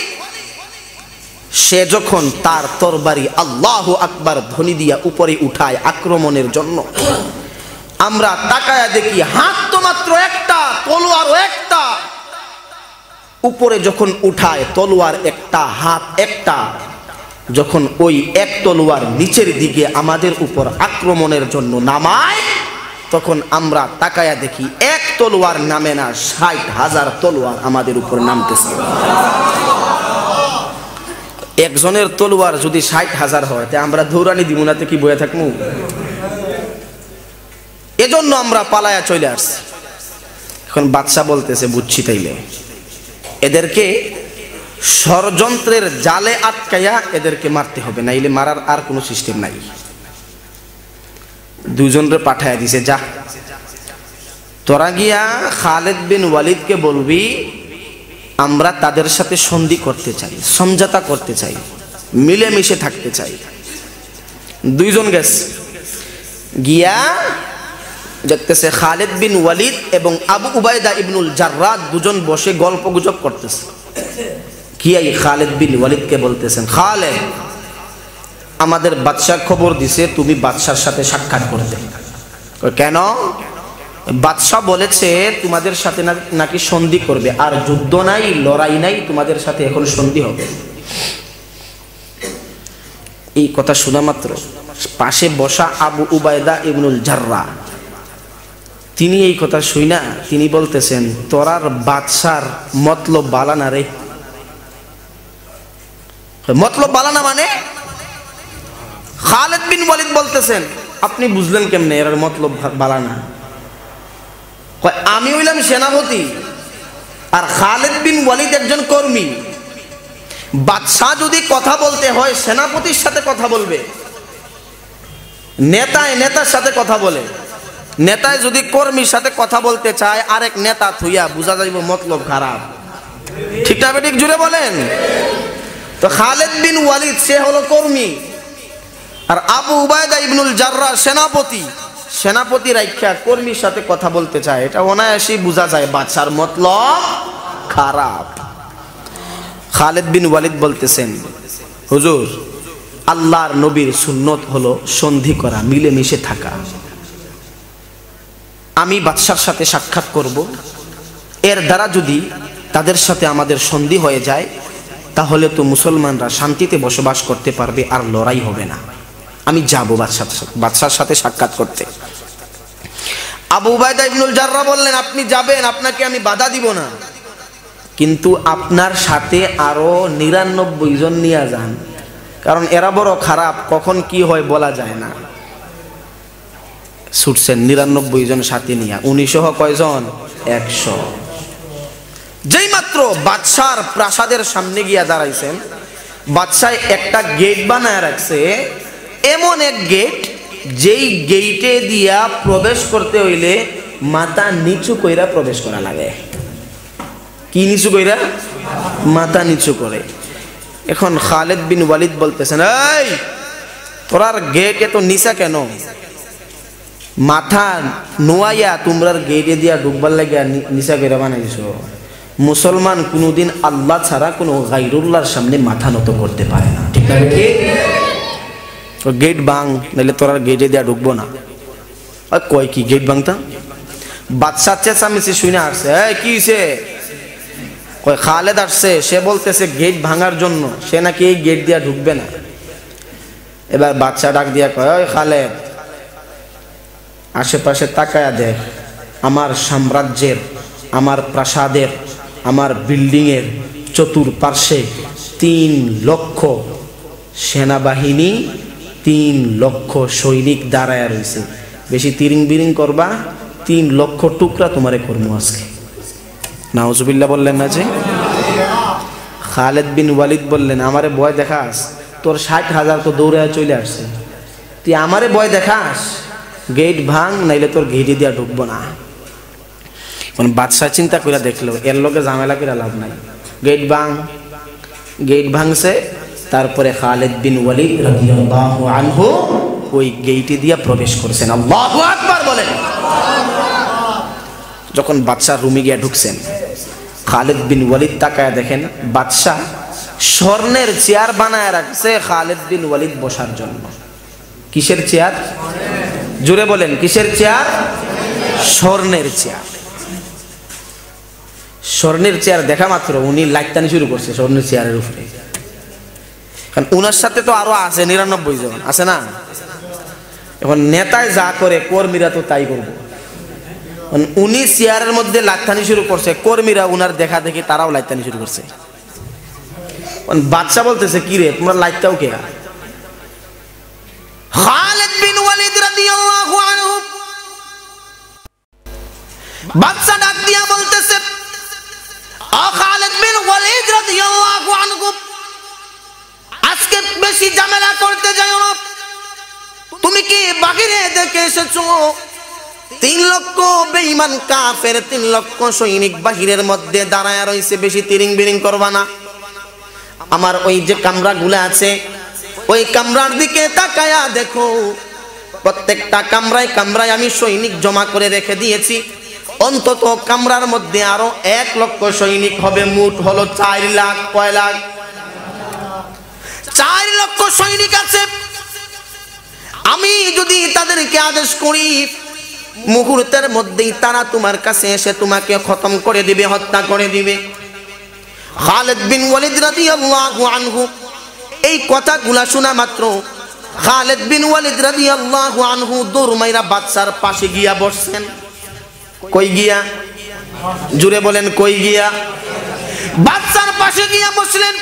সে যখন তার তরবারি আল্লাহু আকবার ধ্বনি দিয়া উপরে উঠায় আক্রমণের জন্য, আমরা তাকায়া দেখি হাত তো মাত্র একটা, তলোয়ারও একটা। উপরে যখন উঠায় তলোয়ার একটা, হাত একটা, যখন ওই এক তলোয়ার নিচের দিকে আমাদের উপর আক্রমণের জন্য নামায়, তখন আমরা তাকায়া দেখি এক তলোয়ার নামে না, 60,000 তলোয়ার আমাদের উপর নামতেছে। একজনের তলোয়ার যদি 60,000 হয়, তা আমরা দৌড়ানি দিব না, কি বয়ে থাকবো? এজন্য আমরা পালায়া চলে আসছি। এখন বাদশা বলতেছে, বুঝছি, তাইলে এদেরকে ষড়যন্ত্রের জালে আটকাইয়া এদেরকে মারতে হবে, নাইলে মারার আর কোনো সিস্টেম নাই। দুজনরে পাঠায়া দিছে, যা তোরা গিয়া খালিদ বিন ওয়ালিদকে বলবি আমরা তাদের সাথে সন্ধি করতে চাই, সমঝোতা করতে চাই, মিলেমিশে থাকতে চাই। দুইজন গেছে, গিয়া দেখতেছে খালিদ বিন ওয়ালিদ এবং আবু উবাইদা ইবনুল জাররাহ দুজন বসে গল্প গুজব করতেছে। গিয়াই খালিদ বিন ওয়ালিদকে বলতেছেন, খালিদ আমাদের বাদশা খবর দিছে তুমি বাদশার সাথে সাক্ষাৎ করতে। কেন? বাদশা বলেছে তোমাদের সাথে নাকি সন্ধি করবে, আর যুদ্ধ নাই, লড়াই নাই, তোমাদের সাথে এখন সন্ধি হবে। এই কথা শোনা মাত্র পাশে বসা আবু উবাইদা ইবনুল জাররাহ, তিনি এই কথা শুনা তিনি বলতেছেন, তোরার বাদশার মতলব বালানা রে। মতলব বালানা মানে? খালিদ বিন ওয়ালিদ বলতেছেন, আপনি বুঝলেন কেমনে এর মতলব বালানা? আমি হইলাম সেনাপতি, আর খালিদ বিন ওয়ালিদ একজন কর্মী। বাদশা যদি কথা বলতে হয় সেনাপতির সাথে কথা বলবে, নেতায় নেতার সাথে কথা বলে। নেতায় যদি কর্মীর সাথে কথা বলতে চায়, আরেক নেতা থুইয়া বুঝা যাইব মতলব খারাপ। ঠিক না ঠিক? জুড়ে বলেন। তো খালিদ বিন ওয়ালিদ সে হলো কর্মী, আর আবু উবাইদা ইবনুল জাররাহ সেনাপতি। সেনাপতি রাইখা কর্মীর সাথে কথা বলতে চায়, এটা অনায়াসই বোঝা যায় বাদশার মতলব খারাপ। খালিদ বিন ওয়ালিদ বলতেছেন, হুজুর আল্লাহর নবীর সুন্নত হলো সন্ধি করা, মিলেমিশে থাকা। আমি বাদশার সাথে সাক্ষাৎ করব, এর দ্বারা যদি তাদের সাথে আমাদের সন্ধি হয়ে যায়, তাহলে তো মুসলমানরা শান্তিতে বসবাস করতে পারবে, আর লড়াই হবে না। আমি যাব বাদশার সাথে সাক্ষাৎ করতে। আবু উবাইদা ইবনুল জাররাহ বললেন, আপনি যাবেন, আপনাকে আমি বাধা দিব না, কিন্তু আপনার সাথে আরো 99 জন নিয়ে যান, কারণ এরা বড় খারাপ, কখন কি হয় বলা যায় না। ছুটছেন 99 জন সাথে নিয়ে, 19 কয়জন? 100। যেই মাত্র বাদশার প্রাসাদের সামনে গিয়া দাঁড়াইছেন, বাদশাহ একটা গেট বানায় রাখছে, এমন এক গেট যেই গেটে দিয়া প্রবেশ করতে হইলে মাথা নিচু কইরা প্রবেশ করা লাগে। কি নিচু কইরা? মাথা নিচু করে। এখন খালিদ বিন ওয়ালিদ বলতেছেন, এই তোরার গেট এত নিচা কেন? মাথা নোয়াইয়া তোমরার গেটে দিয়া ডুববার লাগিয়া নিচা কইরা বানাইছো। মুসলমান কোনোদিন আল্লাহ ছাড়া কোনো গায়রুল্লাহর সামনে মাথা নত করতে পারে না, ঠিক না? গেট বাং, নাহলে তোরার গেটে দিয়া ঢুকবো না। কয় কি গেট বাংতা? বাদশা চেঁচামেচি শুনে আসছে, কি হইছে? কয় খালেদ আসছে, সে বলতেছে গেট ভাঙার জন্য, সে নাকি এই গেট দিয়া ঢুকবে না। এবার বাদশা ডাক দিয়া কয়, ওই খালেদ, আশেপাশে তাকায়া দেখ, আমার সাম্রাজ্যের, আমার প্রাসাদের, আমার বিল্ডিং এর চতুর্পার্শ্বে 3 লক্ষ সেনাবাহিনী, 3 লক্ষ সৈনিক দাঁড়ায় রয়েছে। বেশি তিরিং বিরিং করবা, 3 লক্ষ টুকরা তোমারে করবো আজকে। নাউজুবিল্লাহ বললেন না যে? খালিদ বিন ওয়ালিদ বললেন, আমারে ভয় দেখাস? তোর 60,000 তো দৌড়ে চলে আসছে, তুই আমারে ভয় দেখাস? গেট ভাঙ, নাইলে তোর গেটে দিয়া ঢুকবো না। বাদশাহ চিন্তা করে দেখলো এর লোকে ঝামেলা করে লাভ নাই, গেট ভাঙ। গেট ভাঙছে, তারপরে খালিদ বিন ওয়ালিদ রাদিয়াল্লাহু আনহু ওই গেটে দিয়া প্রবেশ করেছেন। আল্লাহু আকবার বলেন। যখন বাদশাহ রুমে গিয়া ঢুকছেন, খালিদ বিন ওয়ালিদ তাকায়া দেখেন বাদশাহ স্বর্ণের চেয়ার বানায় রাখছে খালিদ বিন ওয়ালিদ বসার জন্য। কিসের চেয়ার? জোরে বলেন, কিসের চেয়ার? স্বর্ণের চেয়ার। স্বর্ণের চেয়ার দেখা মাত্র উনি লাইটানি শুরু করছে স্বর্ণের চেয়ারের উপরে। কারণ উনার সাথে তো আরো আছে 99 জন আছে না? এখন নেতায় যা করে কর্মীরা তো তাই করবো। উনি চেয়ারের মধ্যে লাইটানি শুরু করছে, কর্মীরা উনার দেখা দেখি তারাও লাইটানি শুরু করছে। বাদশা বলতেছে, কি রে তোমরা লাইটটাও কে? খালিদ বিন ওয়ালিদ রাদিয়াল্লাহু আনহু বাদশা ডাক দিয়া বলতেছে, খালিদ বিন ওয়ালিদ রাদিয়াল্লাহু আনহু, আজকে বেশি ঝামেলা করতে যাও না। তুমি কি বাহিরে দেখে এসেছো 3 লক্ষ বেঈমান কাফের, 3 লক্ষ সৈনিক বাহিরের মধ্যে দাঁড়ায় রয়েছে, বেশি তিরিং বিরিং করবা না। আমার ওই যে কামরাগুলো আছে, ওই কামরার দিকে তাকায়া দেখো, প্রত্যেকটা কামরায় কামরায় আমি সৈনিক জমা করে রেখে দিয়েছি। অন্তত কামরার মধ্যে আরো 1 লক্ষ সৈনিক হবে, মোট হলো 4 লাখ। কয় লাখ? 4 লক্ষ সৈনিক আছে। আমি যদি তাদেরকে আদেশ করি, মুহূর্তের মধ্যেই তারা তোমার কাছে এসে তোমাকে খতম করে দিবে, হত্যা করে দিবে। খালিদ বিন ওয়ালিদ রাদিয়াল্লাহু আনহু এই কথাগুলা শোনা মাত্র খালিদ বিন ওয়ালিদ রাদিয়াল্লাহু আনহু দৌড় মাইরা বাদশার পাশে গিয়া বসছেন। কই গিয়া? জুড়ে বলেন, কই গিয়া? বাদশার পাশে গিয়া বসলেন।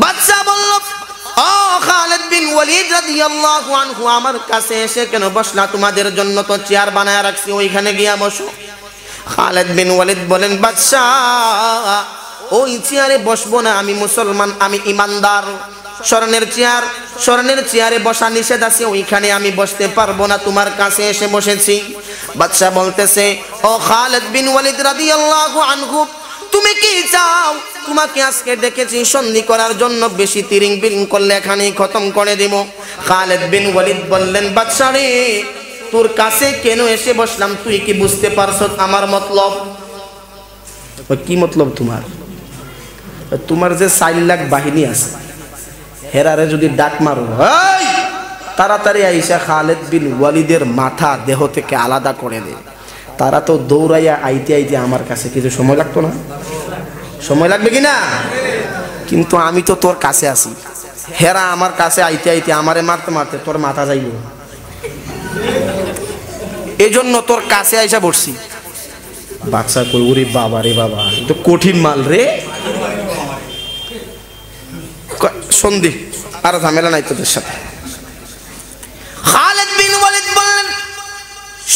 বাদশা বলল, ও খালিদ বিন ওয়ালিদ রাদিয়াল্লাহু আনহু, আমার কাছে এসে কেন বসলা? তোমাদের জন্য তো চেয়ার বানায় রাখছি, ওইখানে গিয়া বসো। খালিদ বিন ওয়ালিদ বলেন, বাদশাহ ওই চেয়ারে বসবো না, আমি মুসলমান, আমি ইমানদার। স্বর্ণের চেয়ারে বসা নিষেধ আছে, ওইখানে আমি বসতে পারবো না, তোমার কাছে এসে বসেছি। বাদশা বলতেছে, ও খালিদ বিন ওয়ালিদ রাদিয়াল্লাহু আনহু, তুমি কি চাও? তোমাকে আজকে ডেকেছি সন্ধি করার জন্য, বেশি তিরিং বিরিং করলে এখানেই খতম করে দিব। খালিদ বিন ওয়ালিদ বললেন, বাদশা রে, তোর কাছে কেন এসে বসলাম তুই কি বুঝতে পারছো আমার মতলব? কি মতলব তোমার? তোমার যে 4 লাখ বাহিনী আছে, হেরারে যদি ডাক মারো, এই তাড়াতাড়ি আইসা খালিদ বিন ওয়ালিদের মাথা দেহ থেকে আলাদা করে দে, তারা তো দৌড়াইয়া আইতে আইতে আমার কাছে কিছু সময় লাগতো না? সময় লাগবে কিনা? কিন্তু আমি তো তোর কাছে আছি, হেরা আমার কাছে আইতে আইতে আমারে মারতে মারতে তোর মাথা যাইব, এজন্য তোর কাছে আইসা বসছি। বাদশা কই, ওরে বাবা রে বাবা, তো কঠিন মাল রে। সন্ধি আর ঝামেলা নাই তোদের সাথে। খালিদ বিন ওয়ালিদ বললেন,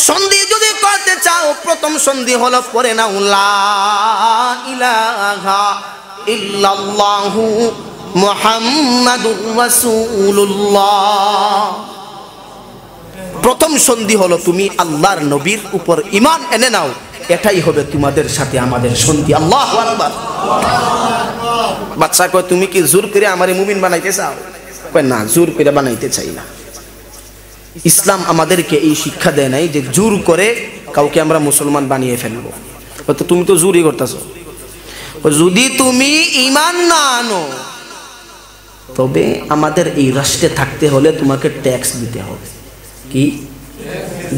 সন্ধি যদি করতে চাও প্রথম সন্ধি হলো পড়ে নাও লা ইলাহা ইল্লাল্লাহু মুহাম্মাদুর রাসূলুল্লাহ। প্রথম সন্ধি হলো তুমি আল্লাহর নবীর উপর ঈমান এনে নাও, এটাই হবে তোমাদের সাথে আমাদের সন্ধি। আল্লাহু আকবার। বাচ্চা কয় তুমি কি জোর করে আমারে মুমিন বানাইতে চাও? কয় না, জোর করে বানাইতে চাই না। ইসলাম আমাদেরকে এই শিক্ষা দেয় নাই যে জোর করে কাউকে আমরা মুসলমান বানিয়ে ফেলবো। তো তুমি তো জোরই করতেছো। যদি তুমি ঈমান না আনো তবে আমাদের এই রাষ্ট্রে থাকতে হলে তোমাকে ট্যাক্স দিতে হবে। কি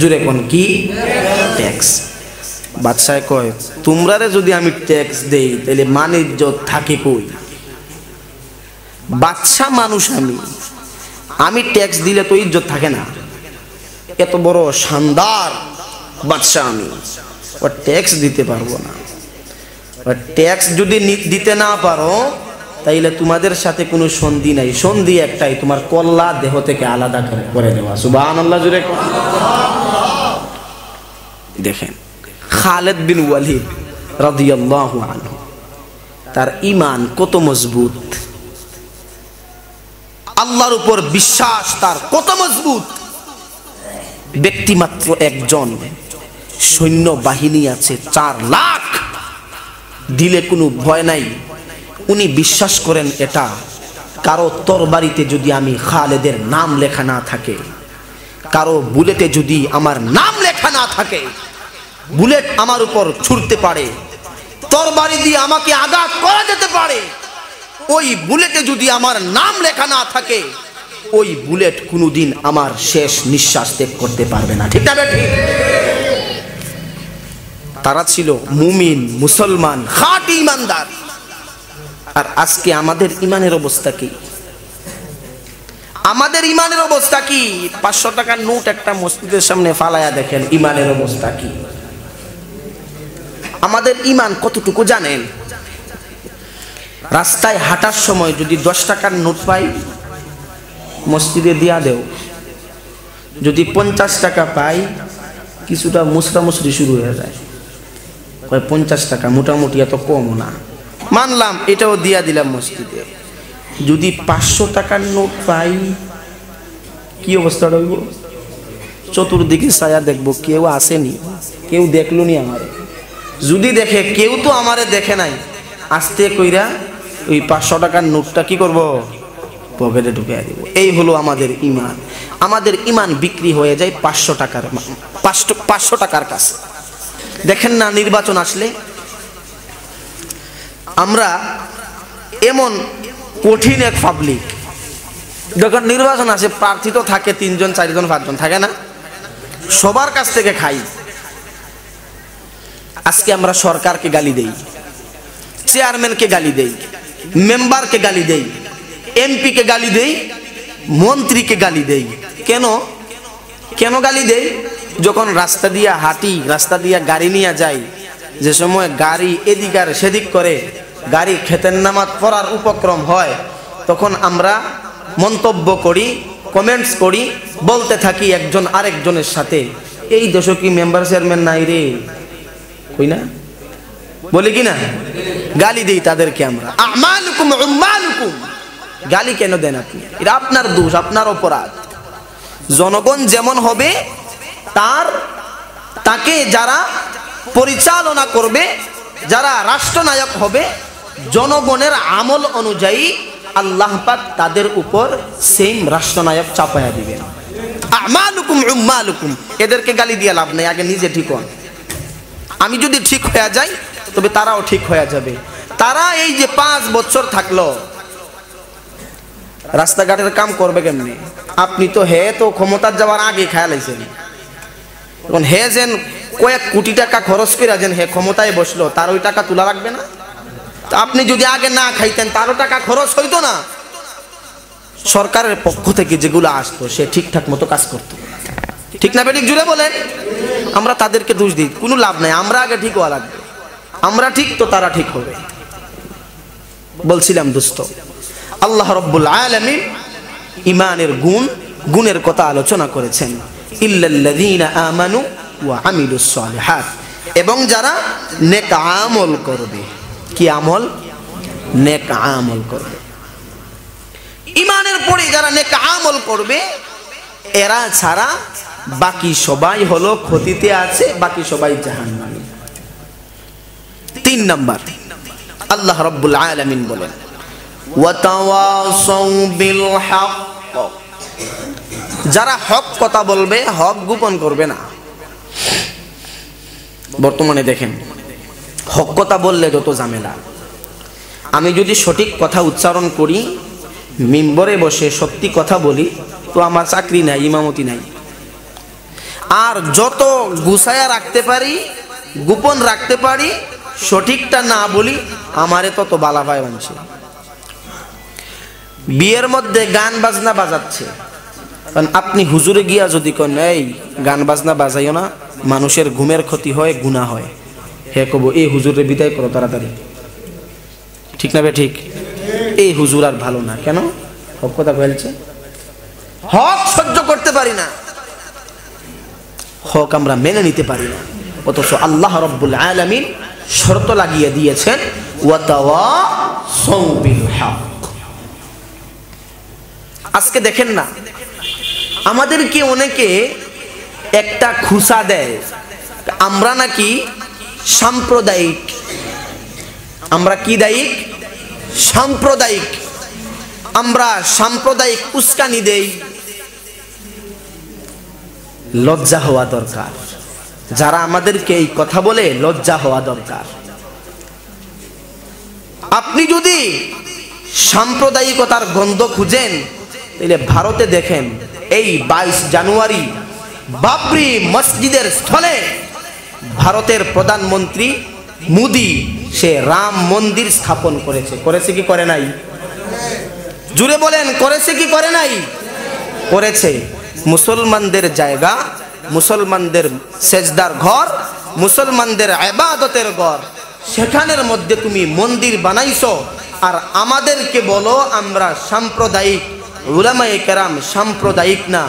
জোরে কোন? কি ট্যাক্স? বাদশাহ কয় তোমরারে যদি আমি ট্যাক্স দেই তাহলে মান ইজ্জত থাকে কই? বাদশা মানুষ, আমি ট্যাক্স দিলে তো ইজ্জত থাকে না। এত বড় শানদার বাদশা আমি, ও ট্যাক্স দিতে পারবো না। ট্যাক্স যদি দিতে না পারো তাইলে তোমাদের সাথে কোনো সন্ধি নাই। সন্ধি একটাই, তোমার কল্লা দেহ থেকে আলাদা করে দেওয়া। সুবহানাল্লাহ জোরে। দেখেন খালিদ বিন ওয়ালিদ রাদিয়াল্লাহু আনহু, তার ঈমান কত মজবুত, আল্লাহর উপর বিশ্বাস তার কত মজবুত। ব্যক্তিমাত্র একজন, সৈন্য বাহিনী আছে 4 লাখ, দিলে কোনো ভয় নাই। উনি বিশ্বাস করেন এটা কারো তরবারিতে যদি আমি খালেদের নাম লেখা না থাকে, কারো বুলেটে যদি আমার নাম লেখা না থাকে, বুলেট আমার উপর ছুটতে পারে, তরবারি দিয়ে আমাকে আঘাত করা যেতে পারে, ওই বুলেটে যদি আমার নাম লেখা না থাকে, ওই বুলেট কোনোদিন আমার শেষ নিঃশ্বাস ত্যাগ করতে পারবে না। ঠিক না বেঠিক? তারা ছিল মুমিন, মুসলমান, খাঁটি ইমানদার। আর আজকে আমাদের ইমানের অবস্থা কি? আমাদের ইমানের অবস্থা কি? 500 টাকার নোট একটা মসজিদের সামনে ফালায়া দেখেন, ইমানের অবস্থা কি? আমাদের ইমান কতটুকু জানেন? রাস্তায় হাঁটার সময় যদি 10 টাকার নোট পাই, মসজিদে দিয়া দেও। যদি 50 টাকা পাই, কিছুটা মুসরামুসরি শুরু হয়ে যায়। 50 টাকা মোটামুটি এত কমও না, মানলাম, এটাও দিয়া দিলাম মসজিদে। যদি 500 টাকার নোট পাই, কি অবস্থা রইব? চতুর্দিকে ছায়া দেখবো, কেউ আসেনি, কেউ দেখলো নি আমারে। যদি দেখে, কেউ তো আমারে দেখে নাই, আস্তে কইরা ওই 500 টাকার নোটটা কি করব? পকেটে ঢুকিয়ে দিব। এই হলো আমাদের ইমান। আমাদের ইমান বিক্রি হয়ে যায় 500 টাকার কাছে। দেখেন না, নির্বাচন আসলে আমরা এমন কঠিন এক পাবলিক, যখন নির্বাচন আসে প্রার্থী তো থাকে 3 জন 4 জন 5 জন, থাকে না? সবার কাছ থেকে খাই। আজকে আমরা সরকারকে গালি দেই, চেয়ারম্যানকে গালি দেই, মেম্বারকে গালি দেই, এমপিকে গালি দেই, মন্ত্রীকে গালি দেই। কেন কেন গালি দেই? যখন রাস্তা দিয়া হাঁটি, রাস্তা দিয়া গাড়ি নিয়ে যাই, যে সময় গাড়ি এদিক আর সেদিক করে, গাড়ি খেতের নামাজ পড়ার উপক্রম হয়, তখন আমরা মন্তব্য করি, কমেন্টস করি, বলতে থাকি একজন আরেকজনের সাথে, এই দেশে কি মেম্বার চেয়ারম্যান নাই রে? কই না? বলি কি না? গালি দেই তাদেরকে আমরা। আমালুকুম উম্মালুকুম। গালি কেন দেন আপনি? এটা আপনার দোষ, আপনার অপরাধ। জনগণ যেমন হবে, তাকে যারা পরিচালনা করবে, যারা রাষ্ট্রনায়ক হবে, জনগণের আমল অনুযায়ী আল্লাহ পাক তাদের উপর সেম রাষ্ট্রনায়ক চাপায়া দিবেন। আমালুকুম উম্মালুকুম। এদেরকে গালি দিয়ে লাভ নেই, আগে নিজে ঠিক হন। আমি যদি ঠিক হয়ে যাই তবে তারাও ঠিক হয়ে যাবে। তারা এই যে 5 বছর থাকলো, রাস্তাঘাটের কাম করবে কেমনি? আপনি তো তো ক্ষমতার যাওয়ার আগে খেয়াল আইছেন। এখন যেন কয়েক কোটি টাকা খরচ করে যেন ক্ষমতায় বসলো, তার ওই টাকা তোলা রাখবে না? আপনি যদি আগে না খাইতেন, তারও টাকা খরচ হইতো না। সরকারের পক্ষ থেকে যেগুলো আসতো, সে ঠিকঠাক মতো কাজ করতো। ঠিক না বেঠিক? জুড়ে বলেন। আমরা তাদেরকে দোষ দিই, কোনো লাভ নাই। আমরা আগে ঠিক হওয়া লাগবে। আমরা ঠিক তো তারা ঠিক হবে। বলছিলাম দোস্ত, আল্লাহ রাব্বুল আলামিন ইমানের গুণের কথা আলোচনা করেছেন। ইল্লাল্লাযীনা আমানু ওয়া আমিলুস সালিহাত, এবং যারা নেক আমল করবে। কি আমল? নেক আমল করবে। ঈমানের পরে যারা নেক আমল করবে, এরা ছাড়া বাকি সবাই হলো ক্ষতিতে আছে, বাকি সবাই জাহান্নামী। 3 নাম্বার, আল্লাহ রাব্বুল আলামিন বলেন ওয়া তাওয়াসাউ বিল হক, যারা হক কথা বলবে, হক গোপন করবে না। বর্তমানে দেখেন হক কথা বললে যত ঝামেলা। আমি যদি সঠিক কথা উচ্চারণ করি, মিম্বরে বসে সত্যি কথা বলি, তো আমার চাকরি নাই, ইমামতি নাই। আর যত গুছায়া রাখতে পারি, গোপন রাখতে পারি, সঠিকটা না বলি, আমারে তত বালা ভাই বানছে। বিয়ের মধ্যে গান বাজনা বাজাচ্ছে, কারণ আপনি হুজুরে গিয়া যদি কোন এই গান বাজনা বাজাইও না, মানুষের ঘুমের ক্ষতি হয়, গুনাহ হয়, হে কব এই হুজুরে বিদায় করো তাড়াতাড়ি। ঠিক না বে ঠিক? এই হুজুর আর ভালো না। কেন? হক কথা বলছে, হক সহ্য করতে পারি না, হক আমরা মেনে নিতে পারি না। অথচ আল্লাহ রাব্বুল আলামিন শর্ত লাগিয়ে দিয়েছেন ওয়া তাওয়াসাউ বিল হক। আজকে দেখেন না, আমাদেরকে অনেকে একটা খুশা দেয়, আমরা নাকি সাম্প্রদায়িক। আমরা কি দায়িক? সাম্প্রদায়িক। আমরা সাম্প্রদায়িক উস্কানি দেই। লজ্জা হওয়া দরকার। যারা আমাদেরকে এই কথা বলে, লজ্জা হওয়া দরকার। আপনি যদি সাম্প্রদায়িকতার গন্ধ খুঁজেন, তাহলে ভারতে দেখেন এই 22 জানুয়ারি বাবরি মসজিদের স্থলে ভারতের প্রধানমন্ত্রী মোদি সে রাম মন্দির স্থাপন করেছে। করেছে কি করে নাই? জুড়ে বলেন, করেছে কি করে নাই? করেছে। মুসলমানদের জায়গা, মুসলমানদের সেজদার ঘর, মুসলমানদের ইবাদতের ঘর, সেখানের মধ্যে তুমি মন্দির বানাইছো, আর আমাদেরকে বলো আমরা সাম্প্রদায়িক। উলামায়ে কেরাম সাম্প্রদায়িক না।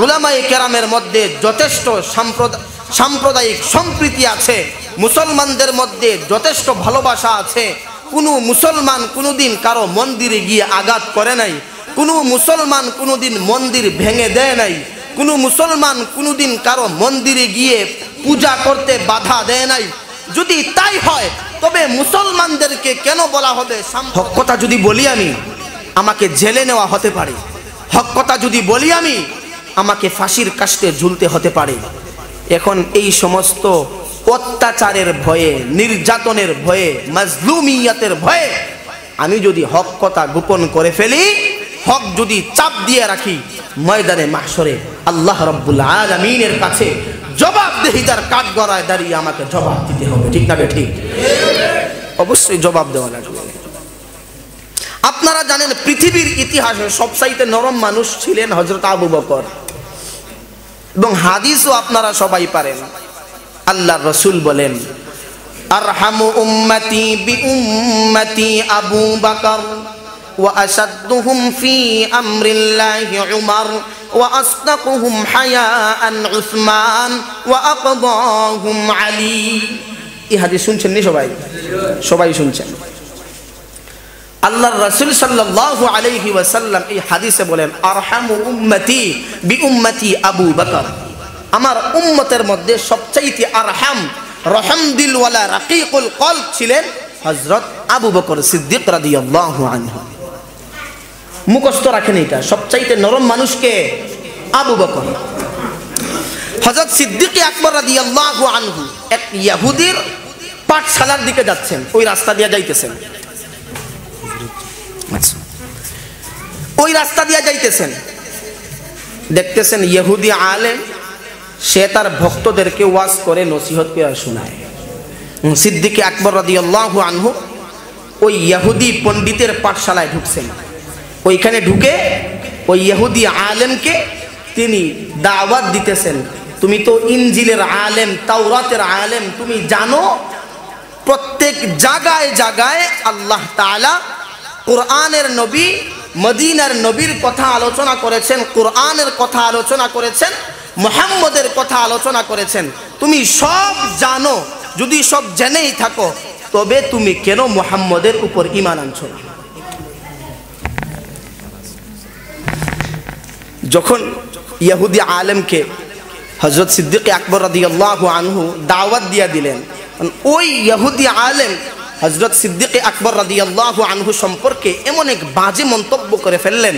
উলামায়ে কেরামের মধ্যে যথেষ্ট সাম্প্রদায়িক সম্প্রীতি আছে, মুসলমানদের মধ্যে যথেষ্ট ভালোবাসা আছে। কোনো মুসলমান কোনোদিন কারো মন্দিরে গিয়ে আঘাত করে নাই, কোনো মুসলমান কোনোদিন মন্দির ভেঙে দেয় নাই, কোনো মুসলমান কোনোদিন কারো মন্দিরে গিয়ে পূজা করতে বাধা দেয় নাই। যদি তাই হয়, তবে মুসলমানদেরকে কেন বলা হবে? হক কথা যদি বলি আমি, আমাকে জেলে নেওয়া হতে পারে। হক কথা যদি বলি আমি, আমাকে ফাঁসির কাস্টে ঝুলতে হতে পারে। এখন এই সমস্ত অত্যাচারের ভয়ে, নির্যাতনের ভয়ে, মাজলুমিয়াতের ভয়ে আমি যদি হক কথা গোপন করে ফেলি, হক যদি চাপ দিয়ে রাখি, ময়দানে মাহশরে আল্লাহ রাব্বুল আলামিনের কাছে জবাবদেহিতার কাঠগড়ায় দাঁড়িয়ে আমাকে জবাব দিতে হবে। ঠিক না ঠিক? অবশ্যই জবাব দেওয়া লাগবে। আপনারা জানেন পৃথিবীর ইতিহাসে সবচাইতে নরম মানুষ ছিলেন হযরত আবু বকর, এবং হাদিসও আপনারা সবাই পারেন। আল্লাহর রাসূল বলেন, আরহামু উম্মতি বি উম্মতি আবু বকর ওয়া আশাদ্দুহুম ফি আমরিল্লাহি উমর ওয়া আসদাকুহুম হায়াআন উসমান ওয়া আকদাহুম আলী। এই হাদিস শুনছেন নি সবাই? সবাই শুনছেন। আল্লাহর রাসূল সাল্লাল্লাহু আলাইহি ওয়াসাল্লাম এই হাদিসে বলেন, আরহামু উম্মতি বি উম্মতি আবু বকর, আমার উম্মতের মধ্যে সবচাইতে আরহাম, রহম দিলওয়ালা, রাকিকুল কলব ছিলেন হযরত আবু বকর সিদ্দিক রাদিয়াল্লাহু আনহু। মুখস্থ রাখেন এটা, সবচাইতে নরম মানুষকে আবু বকর। হযরত সিদ্দিক আকবর রাদিয়াল্লাহু আনহু এক ইহুদির পাঠশালার দিকে যাচ্ছেন, ওই রাস্তা দিয়ে যাইতেছেন। ওই রাস্তা দিয়ে যাইতেছেন, দেখতেছেন ইহুদি আলেম, সে তার ভক্তদেরকে ওয়াজ করে, নসিহত করে শোনায়। সিদ্দিক আকবর রাদিয়াল্লাহু আনহু ওই ইহুদি পণ্ডিতের পাঠশালায় ঢুকছেন। ওইখানে ঢুকে ওই ইহুদি আলেমকে তিনি দাওয়াত দিতেছেন, তুমি তো ইনজিলের আলেম, তাওরাতের আলেম, তুমি জানো প্রত্যেক জায়গায় জায়গায় আল্লাহ তাআলা কোরআনের নবী, মদিনার নবীর কথা আলোচনা করেছেন, কোরআনের কথা আলোচনা করেছেন, মুহাম্মদের কথা আলোচনা করেছেন। তুমি সব জানো, যদি সব জেনেই থাকো তবে তুমি কেন মুহাম্মদের উপর ঈমান আনছো না? যখন ইহুদি আলেমকে হযরত সিদ্দিক আকবর রাদিয়াল্লাহু আনহু দাওয়াত দিয়া দিলেন, ওই ইহুদি আলেম হযরত সিদ্দিক আকবর রাদিয়াল্লাহু আনহু সম্পর্কে এমন এক বাজে মন্তব্য করে ফেললেন।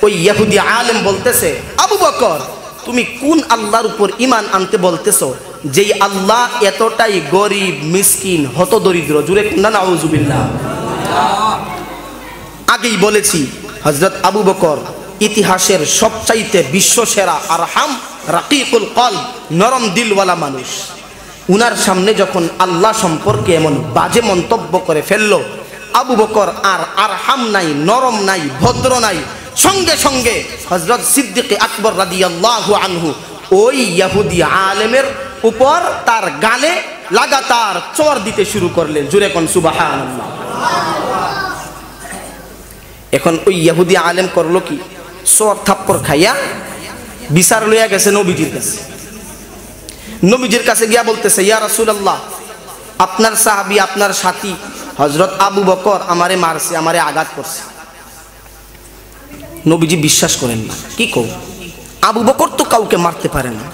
ওই ইহুদি আলেম বলতেছে, আবু বকর তুমি কোন আল্লাহর উপর ঈমান আনতে বলতেছো, যেই আল্লাহ এতটাই গরিব, মিসকিন, হতদরিদ্র? জুরে কুন্না নাউজুবিল্লাহ। আগেই বলেছি হযরত আবু বকর ইতিহাসের সবচাইতে বিশ্বসেরা আরহাম রাকিকুল কলব, নরম দিলওয়ালা মানুষ। উনার সামনে যখন আল্লাহ সম্পর্কে এমন বাজে মন্তব্য করে ফেললো, আবু বকর আর আরহাম নাই, নরম নাই, ভদ্র নাই। সঙ্গে সঙ্গে হযরত সিদ্দিক আকবর রাদিয়াল্লাহু আনহু ওই ইহুদি আলেমের উপর তার গালে লাগাতার চর দিতে শুরু করলেন। জুরে কোন সুবহানাল্লাহ। এখন ওই ইহুদি আলেম করলো কি, চর থাপ্পড় খাইয়া বিচার লইয়া গেছে নবীজির কাছে। নবীজির কাছে গিয়া বলতেছে, ইয়া রাসূলুল্লাহ, আপনার সাহাবী, আপনার সাথী হযরত আবু বকর আমারে মারছে, আমারে আঘাত করছে। নবীজি বিশ্বাস করেন না। কি কও, আবু বকর তো কাউকে মারতে পারে না,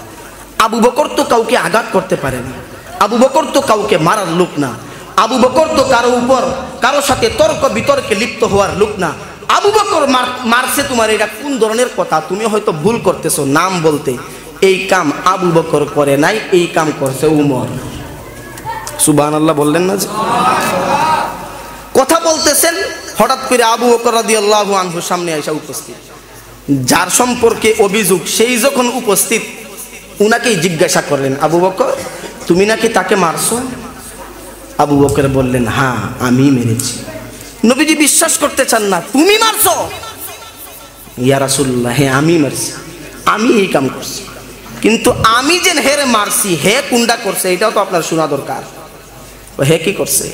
আবু বকর তো কাউকে আঘাত করতে পারে না, আবু বকর তো কাউকে মারার লোক না, আবু বকর তো কারো উপর কারো সাথে তর্ক বিতর্কে লিপ্ত হওয়ার লোক না। আবু বকর মারছে তোমার, এটা কোন ধরনের কথা? তুমি হয়তো ভুল করতেছো নাম বলতে। এই কাম আবু বকর করে নাই, এই কাম করছে উমর। সুবহানাল্লাহ বললেন না? যে কথা বলতেছেন, হঠাৎ করে আবু বকর রাদিয়াল্লাহু আনহু সামনে আইসা উপস্থিত। যার সম্পর্কে অভিযোগ সেই যখন উপস্থিত, উনাকেই জিজ্ঞাসা করলেন, আবু বকর তুমি নাকি তাকে মারছো? আবু বকর বললেন, হ্যাঁ আমি মেরেছি। নবীজি বিশ্বাস করতে চান না, তুমি মারছো? ইয়া রাসূলুল্লাহ, হ্যাঁ আমি মারছি, আমি এই কাম করছি। কিন্তু আমি যে হেরে মারছি, হে কুন্ডা করছে এটাও তো আপনার শোনা দরকার। হে কি করছে?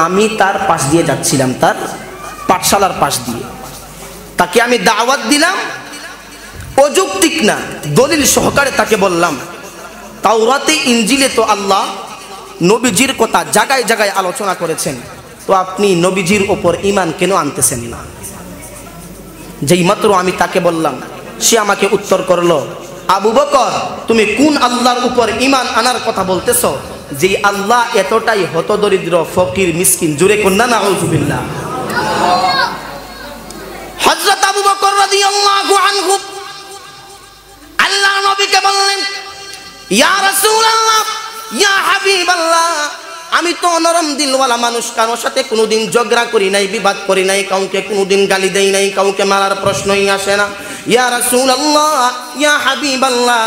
আমি তার পাশ দিয়ে যাচ্ছিলাম, তার পাঠশালার পাশ দিয়ে, তাকে আমি দাওয়াত দিলাম, অযৌক্তিক না দলিল সহকারে তাকে বললাম, তাওরাতে ইনজিলে তো আল্লাহ নবীজির কথা জায়গায় জায়গায় আলোচনা করেছেন, তো আপনি নবীজির ওপর ঈমান কেন আনতেছেন না? যেই মাত্র আমি তাকে বললাম, সে আমাকে উত্তর করলো, আবু বকর তুমি কোন আল্লাহর উপর ঈমান আনার কথা বলতেছো, যে আল্লাহ এতটাই হতদরিদ্র, ফকির, মিসকিন? জুরে কন্যা নাউজুবিল্লাহ। হযরত আবু বকর রাদিয়াল্লাহু আনহু আল্লাহর নবীকে বললেন, ইয়া রাসূলুল্লাহ, ইয়া হাবিবাল্লাহ, আমি তো নরম দিলওয়ালা মানুষ, কারোর সাথে কোনোদিন ঝগড়া করি নাই, বিবাদ করি নাই, কাউকে কোনোদিন গালি দেই নাই, কাউকে মারার প্রশ্নই আসে না। ইয়া রাসূলুল্লাহ, ইয়া হাবিবাল্লাহ,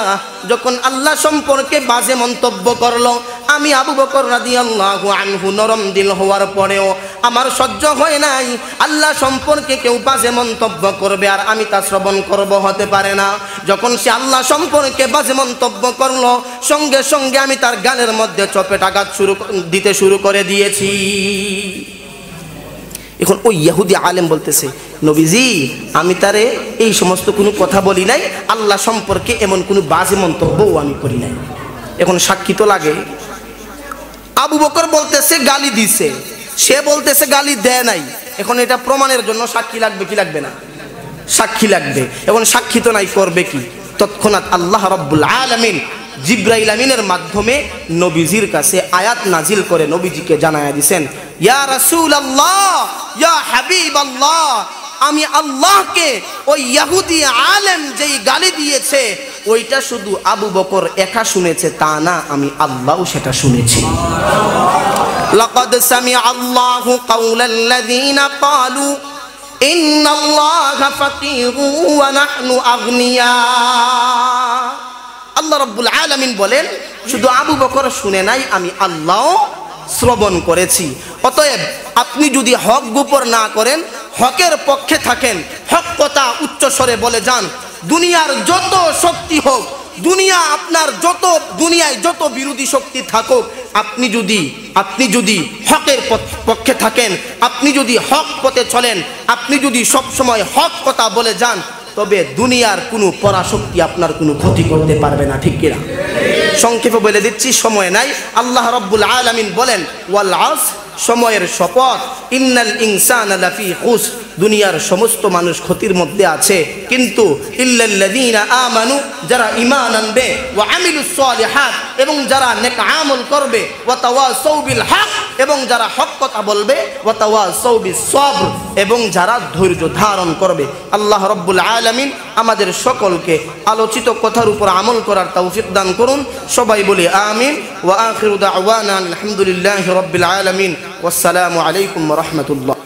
যখন আল্লাহ সম্পর্কে বাজে মন্তব্য করলো, আমি আবু বকর রাদিয়াল্লাহু আনহু নরম দিল হওয়ার পরেও আমার সহ্য হয় নাই। আল্লাহ সম্পর্কে কেউ বাজে মন্তব্য করবে আর আমি তা শ্রবণ করব, হতে পারে না। যখন সে আল্লাহ সম্পর্কে বাজে মন্তব্য করলো, সঙ্গে সঙ্গে আমি তার গালের মধ্যে চপেট আঘাত দিতে শুরু করে দিয়েছি। এখন ওই ইহুদি আলেম বলতেছে, নবীজি আমি তারে এই সমস্ত কোনো কথা বলি নাই, আল্লাহ সম্পর্কে এমন কোনো বাজে মন্তব্যও আমি করি নাই। এখন সাক্ষী তো লাগে। আবু বকর বলতেছে গালি দিছে, সে বলতেছে গালি দেয় নাই। এখন এটা প্রমাণের জন্য সাক্ষী লাগবে কি লাগবে না? সাক্ষী লাগবে। এখন সাক্ষী তো নাই, করবে কি? তৎক্ষণাৎ আল্লাহ রাব্বুল আলামিন জিবরাইল আমিনের মাধ্যমে নবীজির কাছে আয়াত নাজিল করে নবীজিকে জানায়া দিয়েছেন, ইয়া রাসূলুল্লাহ, ইয়া হাবিবাল্লাহ, আমি আল্লাহকে ওই ইহুদি আলেম যেই গালি দিয়েছে ওইটা শুধু আবু বকর একা শুনেছে তা না, আমি আল্লাহও সেটা শুনেছি। লাকাদ সামিআ আল্লাহু কাওলাল্লাযীনা ক্বালু ইন্নাল্লাহা ফাকীরু ওয়া নাহনু আগনিয়া। আল্লাহ রাব্বুল আলামিন বলেন, শুধু আবু বকর শুনে নাই, আমি আল্লাহও শ্রবণ করেছি। অতএব আপনি যদি হক গোপন না করেন, হকের পক্ষে থাকেন, হক কথা উচ্চ স্বরে বলে যান, দুনিয়ার যত শক্তি হোক, দুনিয়ায় যত বিরোধী শক্তি থাকুক, আপনি যদি হকের পক্ষে থাকেন, আপনি যদি হক পথে চলেন, আপনি যদি সব সময় হক কথা বলে যান, তবে দুনিয়ার কোনো পরাশক্তি আপনার কোনো ক্ষতি করতে পারবে না, ঠিক কিনা? সংক্ষেপে বলে দিচ্ছি, সময় নাই। আল্লাহ রাব্বুল আলামিন বলেন ওয়াল আসর, সময়ের শপথ, ইন্নাল ইনসানা লাফি খুসর, দুনিয়ার সমস্ত মানুষ ক্ষতির মধ্যে আছে, কিন্তু ইল্লাল্লাযীনা আমানু, যারা ঈমান আনবে, ওয়া আমিলুস সালিহাত, এবং যারা নেক আমল করবে, ওয়া তাওয়াসাউ বিল হক, এবং যারা হক কথা বলবে, ওয়া তাওয়াসাউ বিস সবর, এবং যারা ধৈর্য ধারণ করবে। আল্লাহ রাব্বুল আলামিন আমাদের সকলকে আলোচিত কথার উপর আমল করার তৌফিক দান করুন। সবাই বলি আমিন। ওয়া আখিরু দাওয়ানা আলহামদুলিল্লাহি রাব্বিল আলামিন। ওয়াসসালামু আলাইকুম ওয়া রাহমাতুল্লাহ।